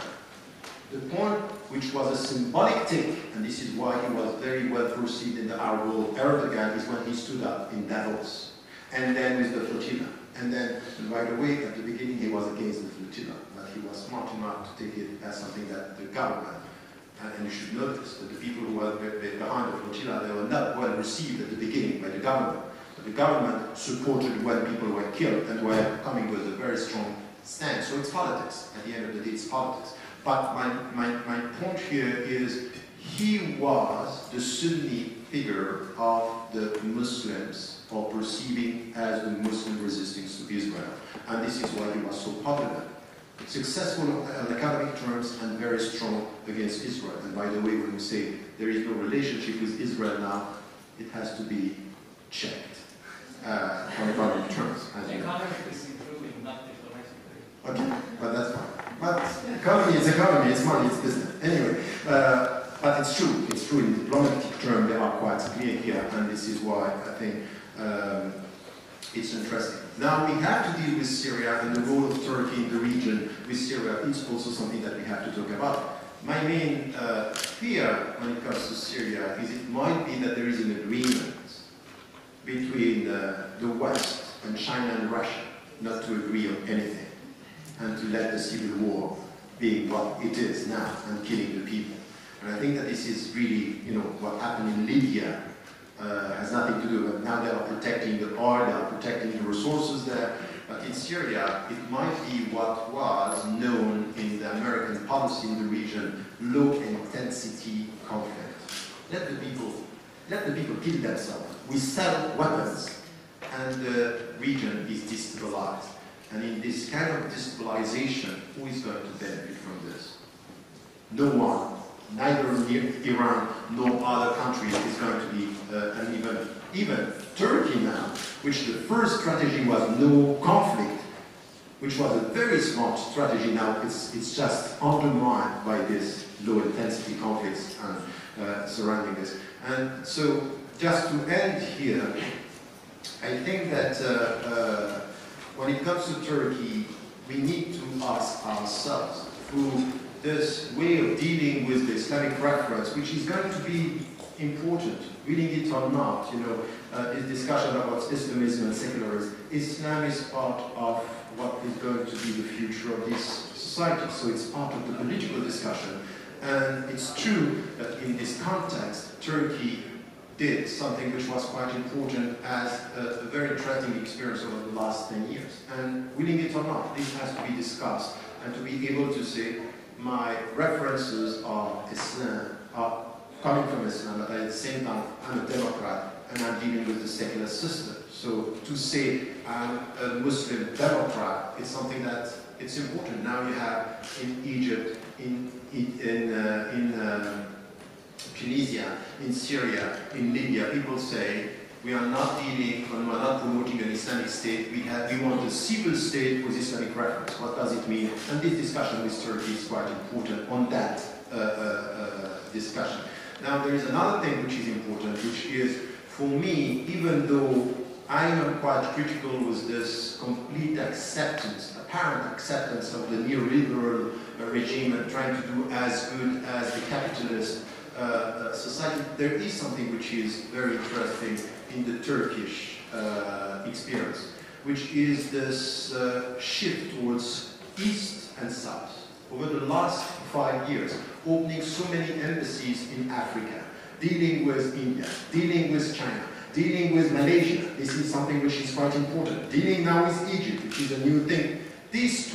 The point which was a symbolic tick, and this is why he was very well perceived in the Arab world, Erdogan, is when he stood up in Davos, and then with the flotilla. And then, by the way, at the beginning he was against the flotilla, but he was smart enough to take it as something that the government, and you should notice that the people who were behind the flotilla, they were not well received at the beginning by the government. But the government supported when people were killed and were coming with a very strong stance. So it's politics. At the end of the day, it's politics. But my point here is he was the Sunni figure of the Muslims, or perceiving as the Muslim resistance to Israel. And this is why he was so popular. Successful on academic terms and very strong against Israel. And by the way, when we say there is no relationship with Israel now, it has to be checked on academic terms. Economically is improving, not diplomatically. Okay, but that's fine. But economy is economy, it's money, it's business. Anyway, but it's true in diplomatic terms, they are quite clear here, and this is why I think it's interesting. Now we have to deal with Syria, and the role of Turkey in the region with Syria is also something that we have to talk about. My main fear when it comes to Syria is it might be that there is an agreement between the West and China and Russia not to agree on anything, and to let the civil war be what it is now and killing the people. And I think that this is really, what happened in Libya has nothing to do with, now they are protecting the oil, they are protecting the resources there, but in Syria it might be what was known in the American policy in the region, low intensity conflict. Let the people kill themselves. We sell weapons and the region is destabilized. And in this kind of destabilization, who is going to benefit from this? No one. Neither Iran nor other countries is going to be, and even Turkey now, which the first strategy was no conflict, which was a very smart strategy. Now it's just undermined by this low intensity conflicts surrounding this. And so, just to end here, I think that when it comes to Turkey, we need to ask ourselves through this way of dealing with the Islamic reference, which is going to be important, willing it or not, this discussion about Islamism and secularism. Islam is part of what is going to be the future of this society, so it's part of the political discussion. And it's true that in this context, Turkey did something which was quite important as a very interesting experience over the last 10 years. And willing it or not, this has to be discussed, and to be able to say, my references are Islam, are coming from Islam, but at the same time, I'm a Democrat, and I'm dealing with the secular system. So to say I'm a Muslim Democrat is something that it's important. Now you have in Egypt, in Tunisia, in Syria, in Libya, people say, we are not dealing, and we are not promoting an Islamic state, we want a civil state with Islamic reference. What does it mean? And this discussion with Turkey is quite important on that discussion. Now there is another thing which is important, which is, for me, even though I am quite critical with this complete acceptance, apparent acceptance of the neoliberal regime and trying to do as good as the capitalist society, there is something which is very interesting in the Turkish experience, which is this shift towards East and South. Over the last 5 years, opening so many embassies in Africa, dealing with India, dealing with China, dealing with Malaysia. This is something which is quite important. Dealing now with Egypt, which is a new thing. This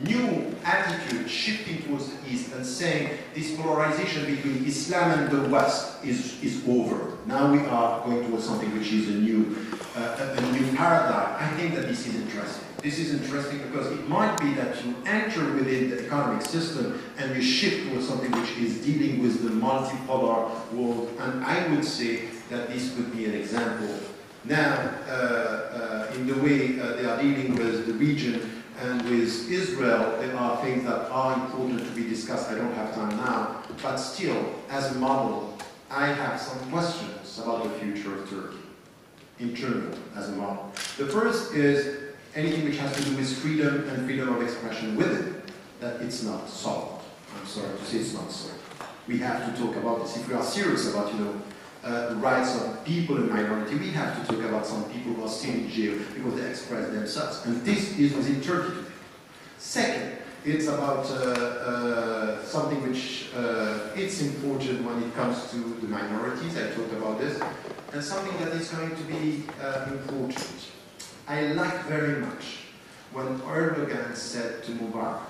new attitude shifting towards the East and saying this polarization between Islam and the West is over. Now we are going towards something which is a new paradigm. I think that this is interesting. This is interesting because it might be that you enter within the economic system and you shift towards something which is dealing with the multipolar world, and I would say that this could be an example. Now, in the way they are dealing with the region and with Israel, there are things that are important to be discussed. I don't have time now, but still, as a model, I have some questions about the future of Turkey, in general, as a model. The first is anything which has to do with freedom and freedom of expression within, that it's not solved. I'm sorry to say it's not solved. We have to talk about this. If we are serious about, the rights of people in minority, we have to talk about some people who are still in jail because they express themselves. And this is within Turkey today. Second, it's about something which it's important when it comes to the minorities. I talked about this. And something that is going to be important. I like very much when Erdogan said to Mubarak,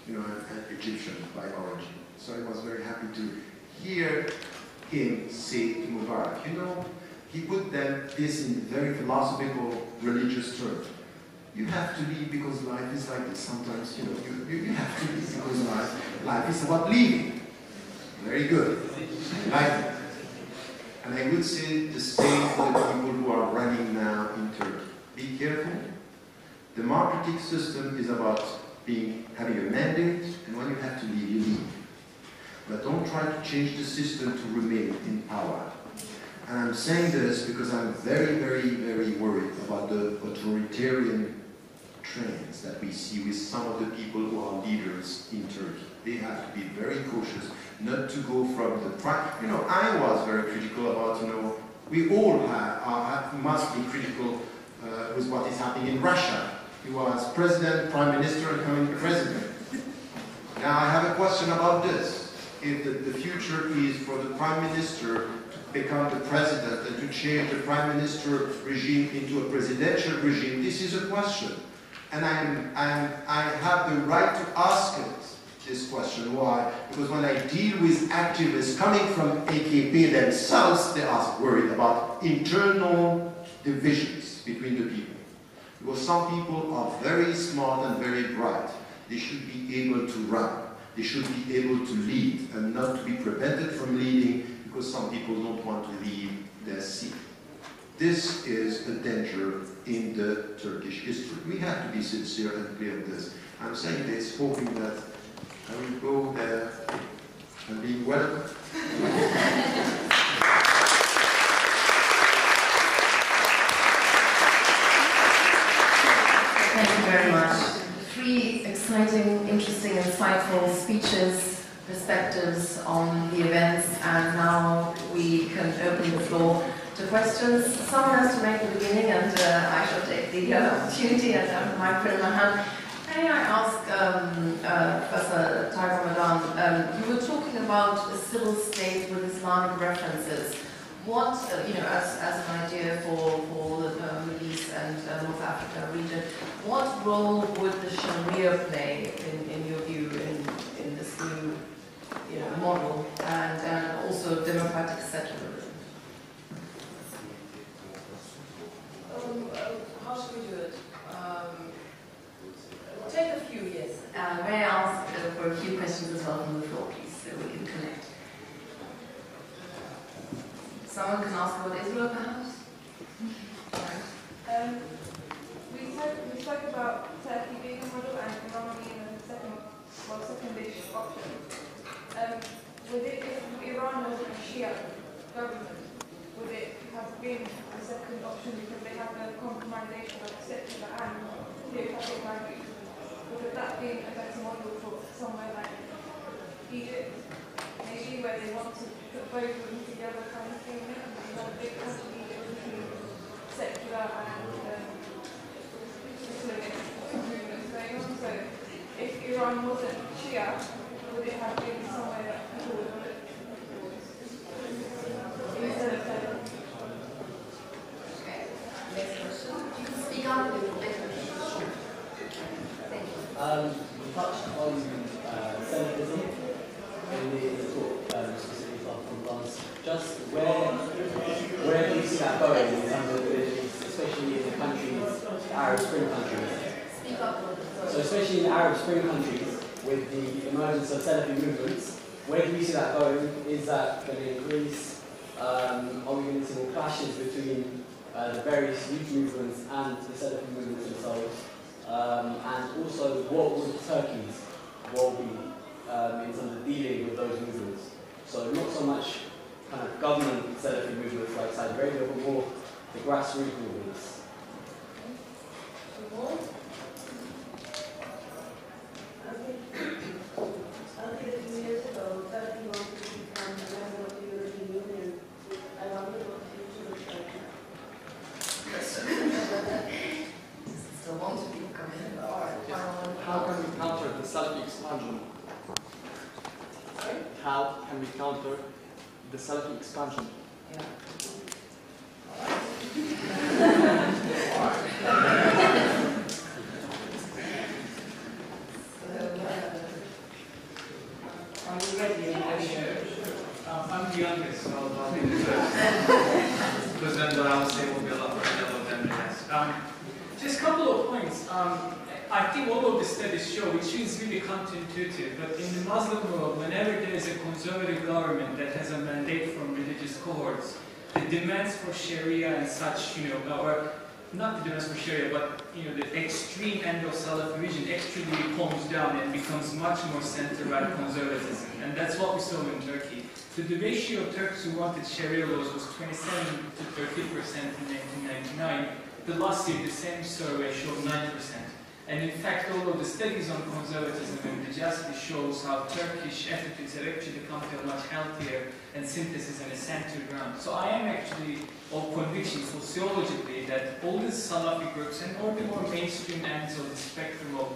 an Egyptian by origin. So I was very happy to hear him say to Mubarak, he put them this in very philosophical, religious terms. You have to leave because life is like this. Sometimes, you have to leave because life is about leaving. Very good. I like it. And I would say the same for the people who are running now in Turkey. Be careful. The democratic system is about having a mandate, and when you have to leave, you leave. But don't try to change the system to remain in power. And I'm saying this because I'm very, very, very worried about the authoritarian trends that we see with some of the people who are leaders in Turkey. They have to be very cautious not to go from the I was very critical about, we all must be critical with what is happening in Russia. He was president, prime minister, and coming president. Now I have a question about this. If the future is for the prime minister to become the president and to change the prime minister regime into a presidential regime, this is a question. And I have the right to ask this question. Why? Because when I deal with activists coming from AKP themselves, they are worried about internal divisions between the people. Because some people are very smart and very bright. They should be able to run. They should be able to lead and not to be prevented from leading because some people don't want to leave their seat. This is a danger in the Turkish history. We have to be sincere and clear on this. I'm saying this hoping that I will go there and be welcome. Thank you very much. 3 exciting, interesting, insightful speeches, perspectives on the events, and now we can open the floor to questions. Someone has to make the beginning, and I shall take the opportunity and have the microphone in my hand. May I ask Professor Tariq Ramadan, you were talking about a civil state with Islamic references. What, as an idea for the Middle East and North Africa region, what role would the Sharia play, in your view, in this new model, and also democratic secularism? How should we do it? Take a few, yes. May I ask for a few questions as well from the floor, please, so we can connect. Someone can ask about Israel, perhaps? We spoke about Turkey being a model and Iran being a second-ish option. If Iran was a Shia government, would it have been a second option because they have the compromisation of secular and theocratic values? Would that be a better model for somewhere like Egypt, maybe, where they want to put both of them together kind of thing. And you have a big contribution between secular and Islamic movements going on. So if Iran wasn't Shia, would it have been somewhere that people would have looked towards? Instead of Okay. Next question. You can speak up a little bit. Thank you. You touched on Salafism in the talk, specifically from Lance. Just where do you see that going in terms of the Middle East, especially in the countries, the Arab Spring countries? Speak up a little. So especially in the Arab Spring countries, with the emergence of Salafi movements, where do you see that going? Is that going to increase? Are we going to see more clashes between the various youth movements and the Salafi movements themselves? And also, what would Turkey's role be in terms of dealing with those movements? So not so much kind of government Salafi movements like Saudi Arabia, but more the grassroots movements. Until a few years ago, Turkey wanted to become a member of the European Union. I wonder what the future looks like now. Still want to become in the How can we counter the Salafi expansion? Sorry? How can we counter the Salafi expansion? Yeah. Are you ready? I'm the youngest, so I'll be the first. Because then what I will say will be a lot more relevant than the rest. Just a couple of points. I think all of the studies show, which is really counterintuitive, but in the Muslim world, whenever there is a conservative government that has a mandate from religious cohorts, the demands for Sharia and such, or not the demands for Sharia, but the extreme end of Salafi vision actually calms down and becomes much more center-right conservatism, and that's what we saw in Turkey. So the ratio of Turks who wanted Sharia laws was 27 to 30% in 1999. The last year, the same survey showed 9%. And in fact, all of the studies on conservatism and religiosity shows how Turkish attitudes have actually come to a much healthier and synthesis and a center ground. So I am actually of conviction sociologically that all these Salafi groups and all the more mainstream ends of the spectrum of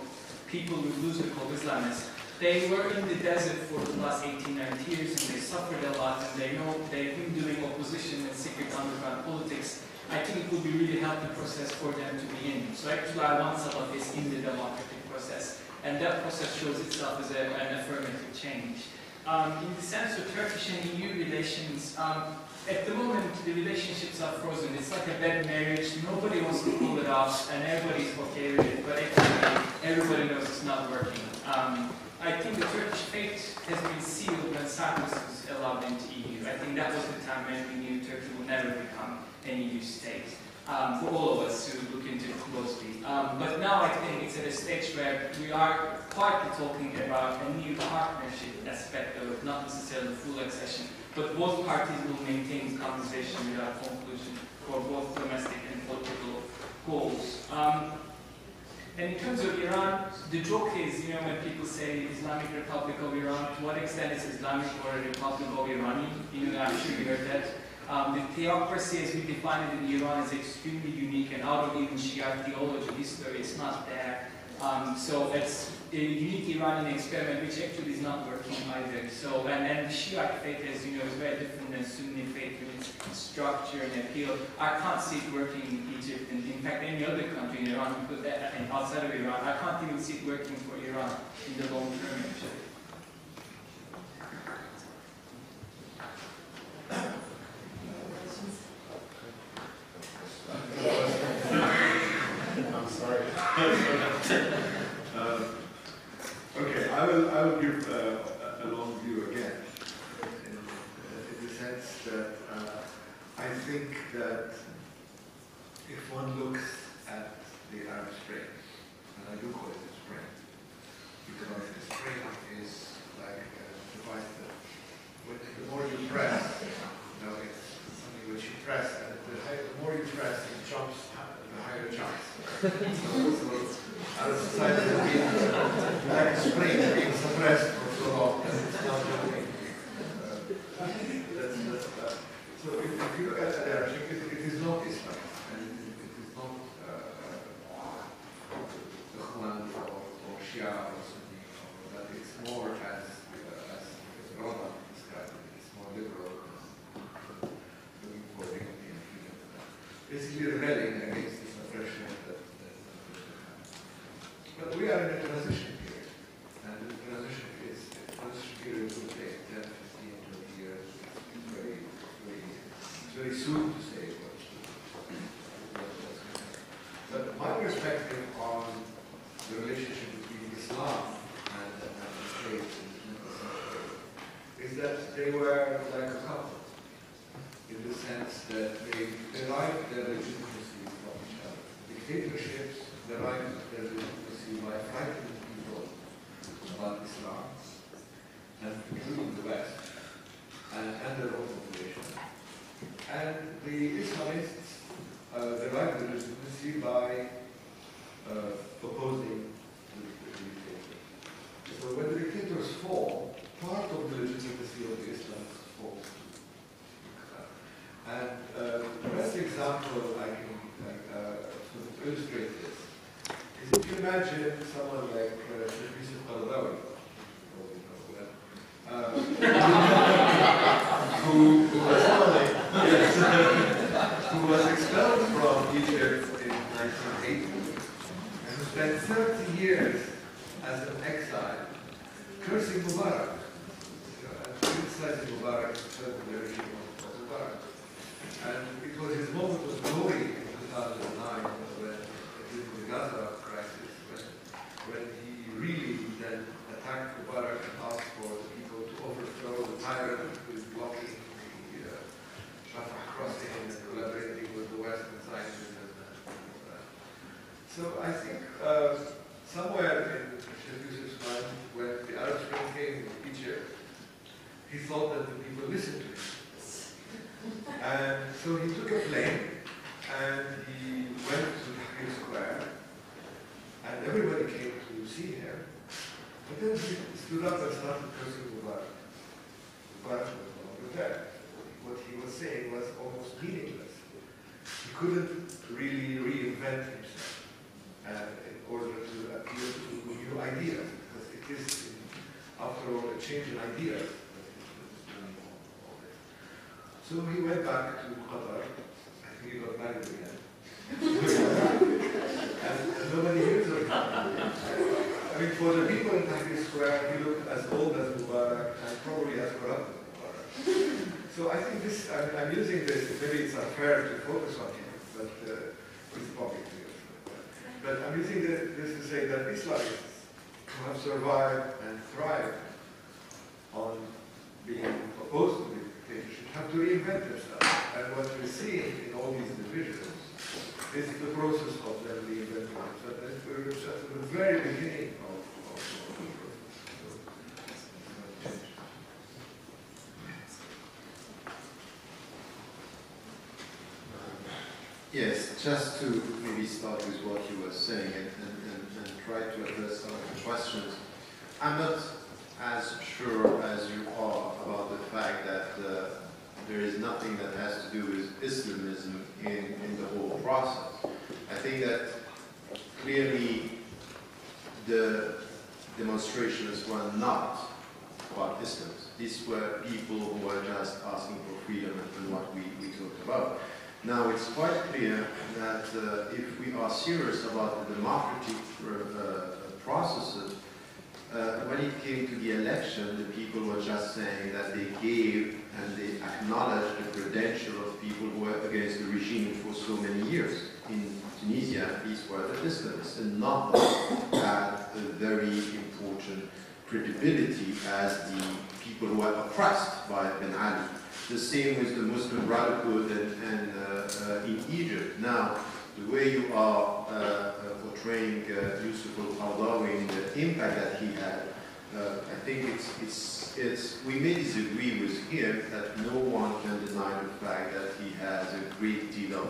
people who loosely call Islamists, they were in the desert for the last 18-19 years and they suffered a lot, and they know they've been doing opposition and secret underground politics. I think it would be really healthy process for them to be in. So actually I want Salafis in the democratic process, and that process shows itself as an affirmative change. In the sense of Turkish and EU relations, at the moment the relationships are frozen. It's like a bad marriage, nobody wants to pull it off and everybody's okay with it, but actually everybody knows it's not working. I think the Turkish fate has been sealed when Cyprus was allowed into EU. I think that was the time when we knew Turkey will never become an EU state, for all of us who look into it closely. But now I think it's at a stage where we are quietly talking about a new partnership aspect of it, not necessarily full accession, but both parties will maintain the conversation without conclusion for both domestic and political goals. And in terms of Iran, the joke is, when people say Islamic Republic of Iran, to what extent is Islamic or a Republic of Irani? I'm sure you heard that. The theocracy as we define it in Iran is extremely unique and out of even Shia theology history, it's not there. So it's a unique Iranian experiment which actually is not working either. So, and the Shiite faith, as you know, is very different than Sunni faith in its structure and appeal. I can't see it working in Egypt, and in fact any other country in Iran, and outside of Iran, I can't even see it working for Iran in the long term actually. I'm sorry. Okay, I will give a long view again, in the sense that I think that if one looks at the Arab Spring, and I do call it a spring, because the spring is like a device that, the more you press, it's something which you press, and the more you press, it jumps, the higher it jumps. So our society has been like a spring being suppressed for so long that it's not moving. Shia or Sunni, or that it's more as Roma described it, it's more liberal, looking for dignity and freedom. Basically rebelling against this oppression that but we are in a transition period, and the transition period will take 10, 15, 20 years. It's very soon to say what's going to happen. But my perspective on the relationship between Islam and the state in the 20th century is that they were like a couple, in the sense that they derived their legitimacy from each other. Dictatorships derived their legitimacy by frightening people about Islam, and including the West, and their own population. And the Islamists derived their legitimacy by opposing the dictator. So when the dictators fall, part of the legitimacy of the Islamists falls. And the best example I can sort of illustrate this is if you imagine someone like Sheikh Yusuf Qaradawi, who was expelled from Egypt in 1980 and who spent 30 years as an exile, cursing Mubarak, and criticizing Mubarak, the regime of Mubarak. And it was his moment of glory in 2009 when during the Gaza crisis, when he really then attacked Mubarak and asked for the people to overthrow the tyrant who is blocking the Rafah crossing and collaborating with the West and Zionism. So I think somewhere in Sheikh Yusuf's mind, when the Arab Spring came in Egypt, he thought that the people listened to him. And so he took a plane and he went to Tahrir Square, and everybody came to see him. But then he stood up and started cursing Mubarak. Mubarak was no longer there. What he was saying was almost meaningless. He couldn't really reinvent himself in order to appeal to new ideas, because it is, after all, a change in ideas. So he went back to Qatar. I think he got married again. and nobody hears of him. I mean, for the people in Tahrir Square, he looked as old as Mubarak and probably as corrupt as Mubarak. So I think this, I'm using this, maybe it's unfair to focus on him, but it's public news. But I'm using this to say that Islamists who have survived and thrived on being opposed to the dictatorship have to reinvent themselves. And what we're seeing in all these divisions is the process of them reinventing themselves. And we're just at the very beginning of the process. Yes, just to maybe start with what you were saying and try to address some of the questions. I'm not as sure as you are about the fact that there is nothing that has to do with Islamism in the whole process. I think that clearly the demonstrations were not about Islamists. These were people who were just asking for freedom and what we talked about. Now, it's quite clear that if we are serious about the democratic processes, when it came to the election, the people were just saying that they gave and they acknowledged the credential of people who were against the regime for so many years. In Tunisia, these were the Islamists, and not had a very important credibility as the people who were oppressed by Ben Ali. The same with the Muslim Brotherhood and in Egypt. Now, the way you are portraying Yusuf al-Qaradawi and the impact that he had, I think we may disagree with him that no one can deny the fact that he has a great deal of,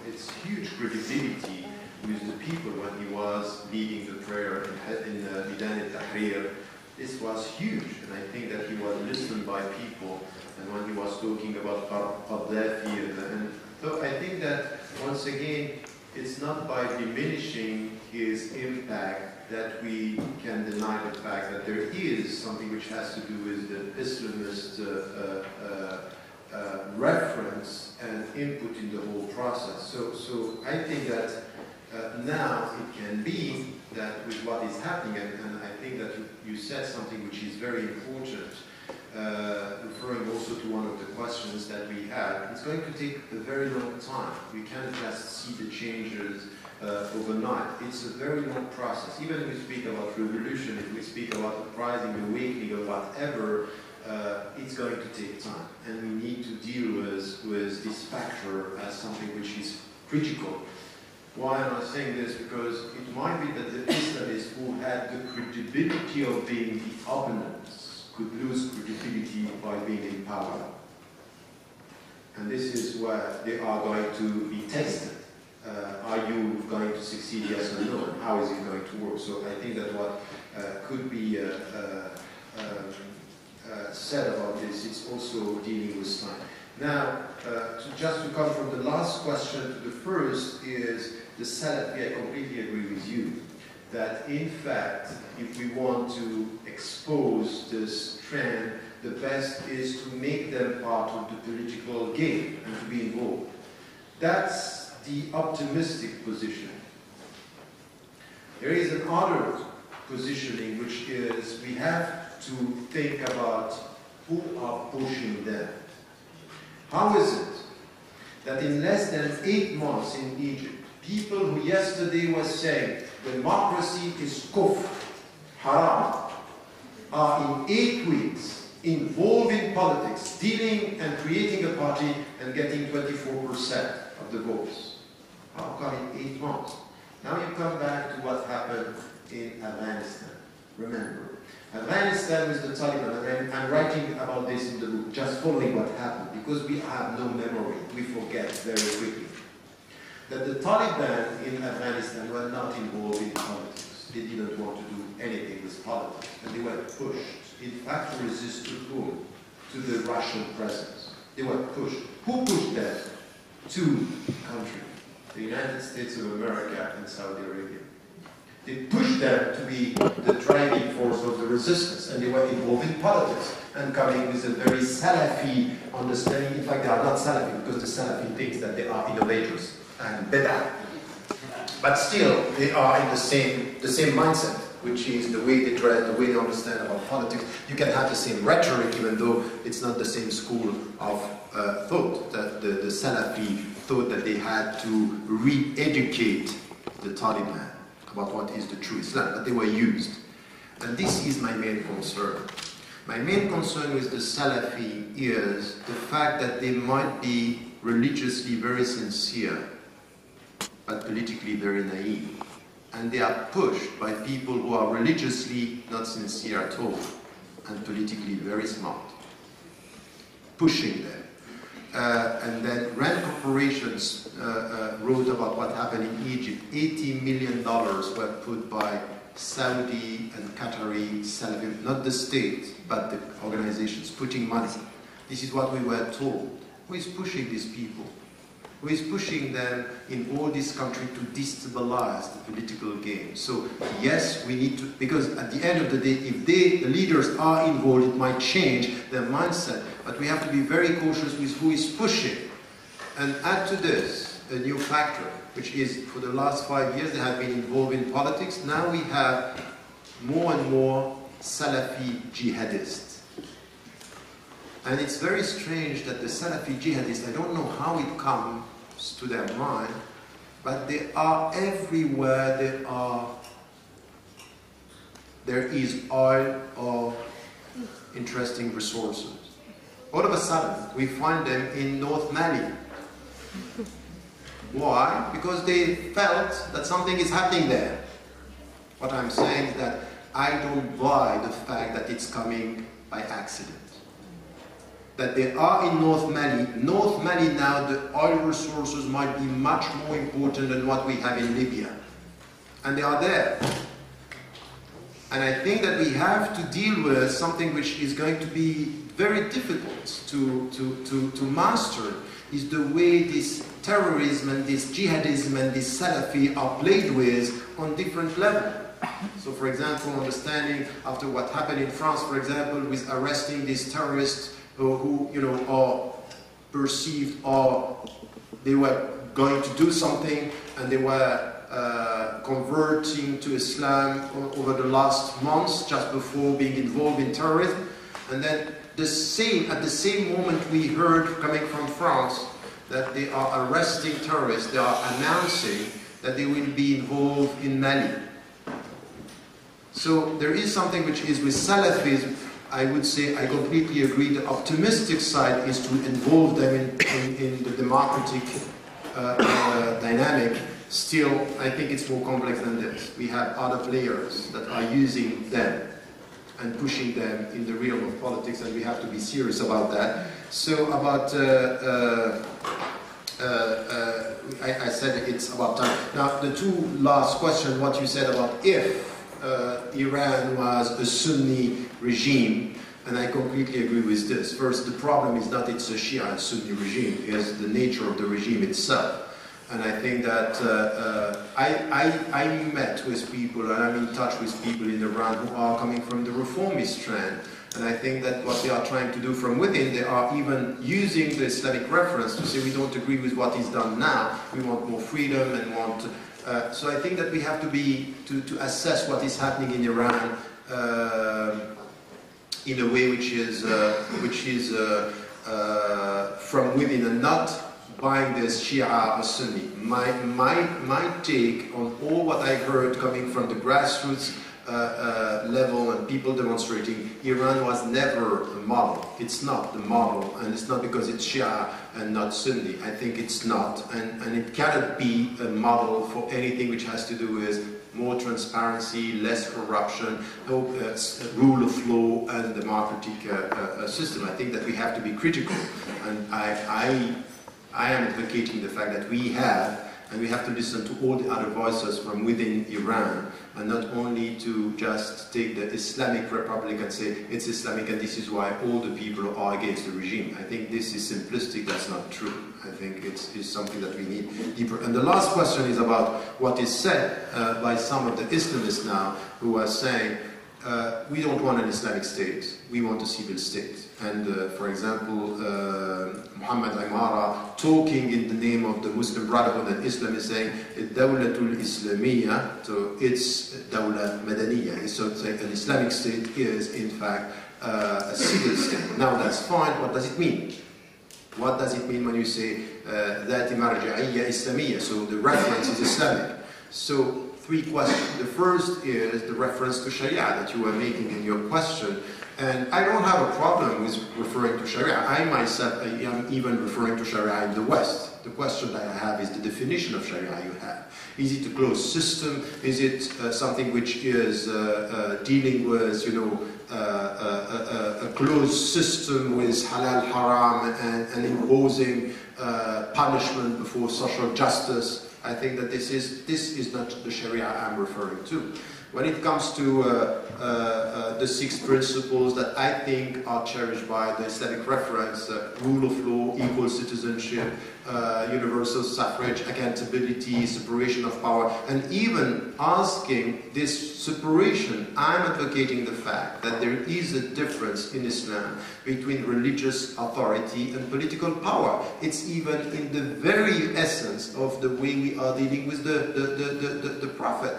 it's huge credibility with the people when he was leading the prayer in Midan al-Tahrir. This was huge, and I think that he was listened by people. And when he was talking about Qaddafi, and so I think that once again, it's not by diminishing his impact that we can deny the fact that there is something which has to do with the Islamist reference and input in the whole process. So I think that now it can be that with what is happening, and I think that you said something which is very important, referring also to one of the questions that we had, it's going to take a very long time. We can't just see the changes overnight. It's a very long process. Even if we speak about revolution, if we speak about uprising, awakening, or whatever, it's going to take time. And we need to deal with this factor as something which is critical. Why am I saying this? Because it might be that the Islamists who had the credibility of being the opponents could lose credibility by being in power. And this is where they are going to be tested. Are you going to succeed, yes or no? And how is it going to work? So I think that what could be said about this is also dealing with time. Now, just to come from the last question to the first is the Salafi. I completely agree with you that in fact, if we want to expose this trend, the best is to make them part of the political game and to be involved. That's the optimistic position. There is another positioning, which is we have to think about who are pushing them. How is it that in less than 8 months in Egypt, people who yesterday were saying democracy is kufr, haram, are in 8 weeks involved in politics, dealing and creating a party and getting 24% of the votes? How come in 8 months? Now you come back to what happened in Afghanistan. Remember, Afghanistan with the Taliban, and I'm writing about this in the book, just following what happened, because we have no memory, we forget very quickly. That the Taliban in Afghanistan were not involved in politics. They didn't want to do anything with politics, and they were pushed, in fact, to resist to whom? To the Russian presence. They were pushed. Who pushed them? 2 countries, the United States of America and Saudi Arabia. They pushed them to be the driving force of the resistance, and they were involved in politics and coming with a very Salafi understanding. In fact, they are not Salafi because the Salafi thinks that they are innovators and better. But still, they are in the same mindset, which is the way they dress, the way they understand about politics. You can have the same rhetoric, even though it's not the same school of thought. The Salafi thought that they had to re-educate the Taliban about what is the true Islam, but they were used. And this is my main concern. My main concern with the Salafi is the fact that they might be religiously very sincere, but politically very naive. And they are pushed by people who are religiously not sincere at all, and politically very smart, pushing them. And then Rand Corporations wrote about what happened in Egypt. $80 million were put by Saudi and Qatari Salafi, not the state, but the organizations, putting money. This is what we were told. Who is pushing these people? Who is pushing them in all this country to destabilize the political game? So yes, we need to, because at the end of the day, if the leaders are involved, it might change their mindset. But we have to be very cautious with who is pushing. And add to this a new factor, which is for the last 5 years they have been involved in politics. Now we have more and more Salafi jihadists. And it's very strange that the Salafi jihadists, I don't know how it comes to their mind, but they are everywhere. There is oil or interesting resources. All of a sudden, we find them in North Mali. Why? Because they felt that something is happening there. What I'm saying is that I don't buy the fact that it's coming by accident. That they are in North Mali. North Mali now, the oil resources might be much more important than what we have in Libya. And they are there. And I think that we have to deal with something which is going to be very difficult to master, is the way this terrorism and this jihadism and this Salafi are played with on different levels. So So, for example, understanding after what happened in France, for example, with arresting these terrorists who you know, are perceived or they were going to do something and they were converting to Islam over the last months, just before being involved in terrorism. And then at the same moment we heard coming from France that they are arresting terrorists, they are announcing that they will be involved in Mali. So there is something which is with Salafism, I would say I completely agree. The optimistic side is to involve them in the democratic dynamic. Still, I think it's more complex than this. We have other players that are using them and pushing them in the realm of politics, and we have to be serious about that. So about, I said it's about time. Now, the two last questions, what you said about if Iran was a Sunni regime, and I completely agree with this. First, the problem is not it's a Shia and Sunni regime, it's the nature of the regime itself. And I think that I met with people, and I'm in touch with people in Iran who are coming from the reformist trend. And I think that what they are trying to do from within, they are even using the Islamic reference to say we don't agree with what is done now, we want more freedom and want... so I think that we have to be, to assess what is happening in Iran in a way which is from within and not buying this Shia or Sunni. My take on all what I heard coming from the grassroots level and people demonstrating, Iran was never a model. It's not the model, and it's not because it's Shia and not Sunni. I think it's not, and it cannot be a model for anything which has to do with more transparency, less corruption, rule of law, and democratic system. I think that we have to be critical, and I am advocating the fact that we have, and we have to listen to all the other voices from within Iran, and not only to just take the Islamic Republic and say it's Islamic and this is why all the people are against the regime. I think this is simplistic, that's not true. I think it's something that we need deeper. And the last question is about what is said by some of the Islamists now, who are saying, we don't want an Islamic state, we want a civil state. And for example, Muhammad Imara, talking in the name of the Muslim Brotherhood and Islam, is saying, Dawlatul Islamiyya, so it's Dawla Madaniya. So an Islamic state is, in fact, a civil state. Now that's fine, what does it mean? What does it mean when you say, Dhati Marja'iyya Islamiyya? So the reference is Islamic. So three questions. The first is the reference to Sharia that you were making in your question. And I don't have a problem with referring to Sharia. I myself am even referring to Sharia in the West. The question that I have is the definition of Sharia you have. Is it a closed system? Is it something which is dealing with, you know, a closed system with halal haram and imposing punishment before social justice? I think that this is not the Sharia I'm referring to. When it comes to the 6 principles that I think are cherished by the Islamic reference, rule of law, equal citizenship, universal suffrage, accountability, separation of power, and even asking this separation, I'm advocating the fact that there is a difference in Islam between religious authority and political power. It's even in the very essence of the way we are dealing with the Prophet.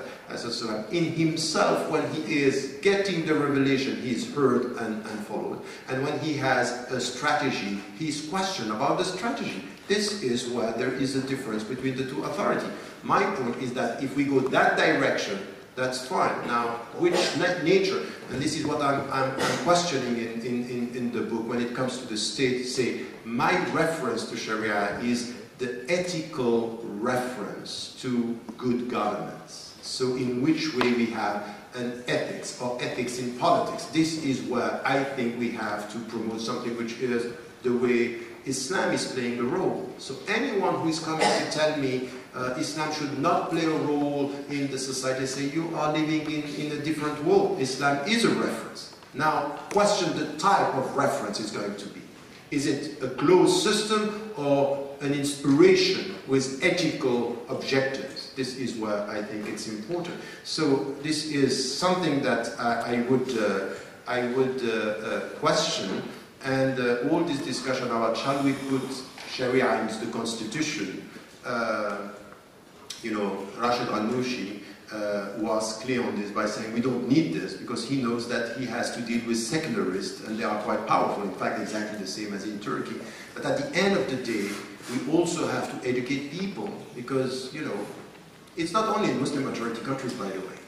In himself, when he is getting the revelation, he is heard and followed. And when he has a strategy, he is questioned about the strategy. This is where there is a difference between the two authorities. My point is that if we go that direction, that's fine. Now, which nature, and this is what I'm questioning in the book when it comes to the state, say, my reference to Sharia is the ethical reference to good governance. So in which way we have an ethics or ethics in politics. This is where I think we have to promote something which is the way Islam is playing a role. So anyone who is coming to tell me Islam should not play a role in the society, say you are living in a different world. Islam is a reference. Now question the type of reference it's going to be. Is it a closed system or an inspiration with ethical objectives? This is where I think it's important. So this is something that I would question, and all this discussion about shall we put Sharia into the constitution, you know, Rashid Al-Nushi was clear on this by saying we don't need this because he knows that he has to deal with secularists and they are quite powerful, in fact exactly the same as in Turkey. But at the end of the day, we also have to educate people because, you know, it's not only in Muslim majority countries, by the way.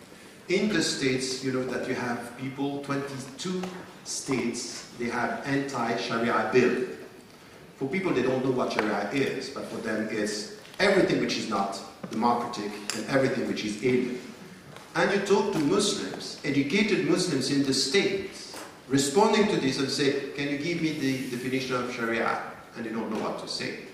In the States, you know that you have people, 22 states, they have anti-Sharia bill. For people, they don't know what Sharia is, but for them it's everything which is not democratic and everything which is alien. And you talk to Muslims, educated Muslims in the States, responding to this and say, can you give me the definition of Sharia? And they don't know what to say.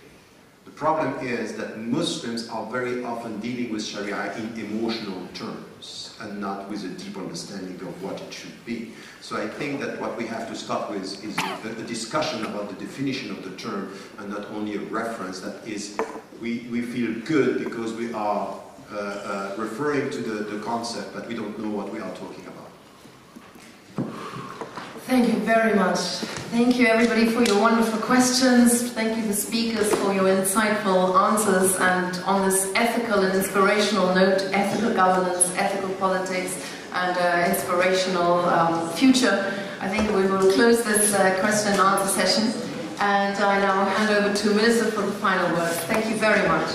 The problem is that Muslims are very often dealing with Sharia in emotional terms and not with a deep understanding of what it should be. So I think that what we have to start with is a discussion about the definition of the term and not only a reference that is, we feel good because we are referring to the concept, but we don't know what we are talking about. Thank you very much. Thank you everybody for your wonderful questions. Thank you the speakers for your insightful answers, and on this ethical and inspirational note, ethical governance, ethical politics and inspirational future, I think we will close this question and answer session, and I now hand over to Minister for the final words. Thank you very much.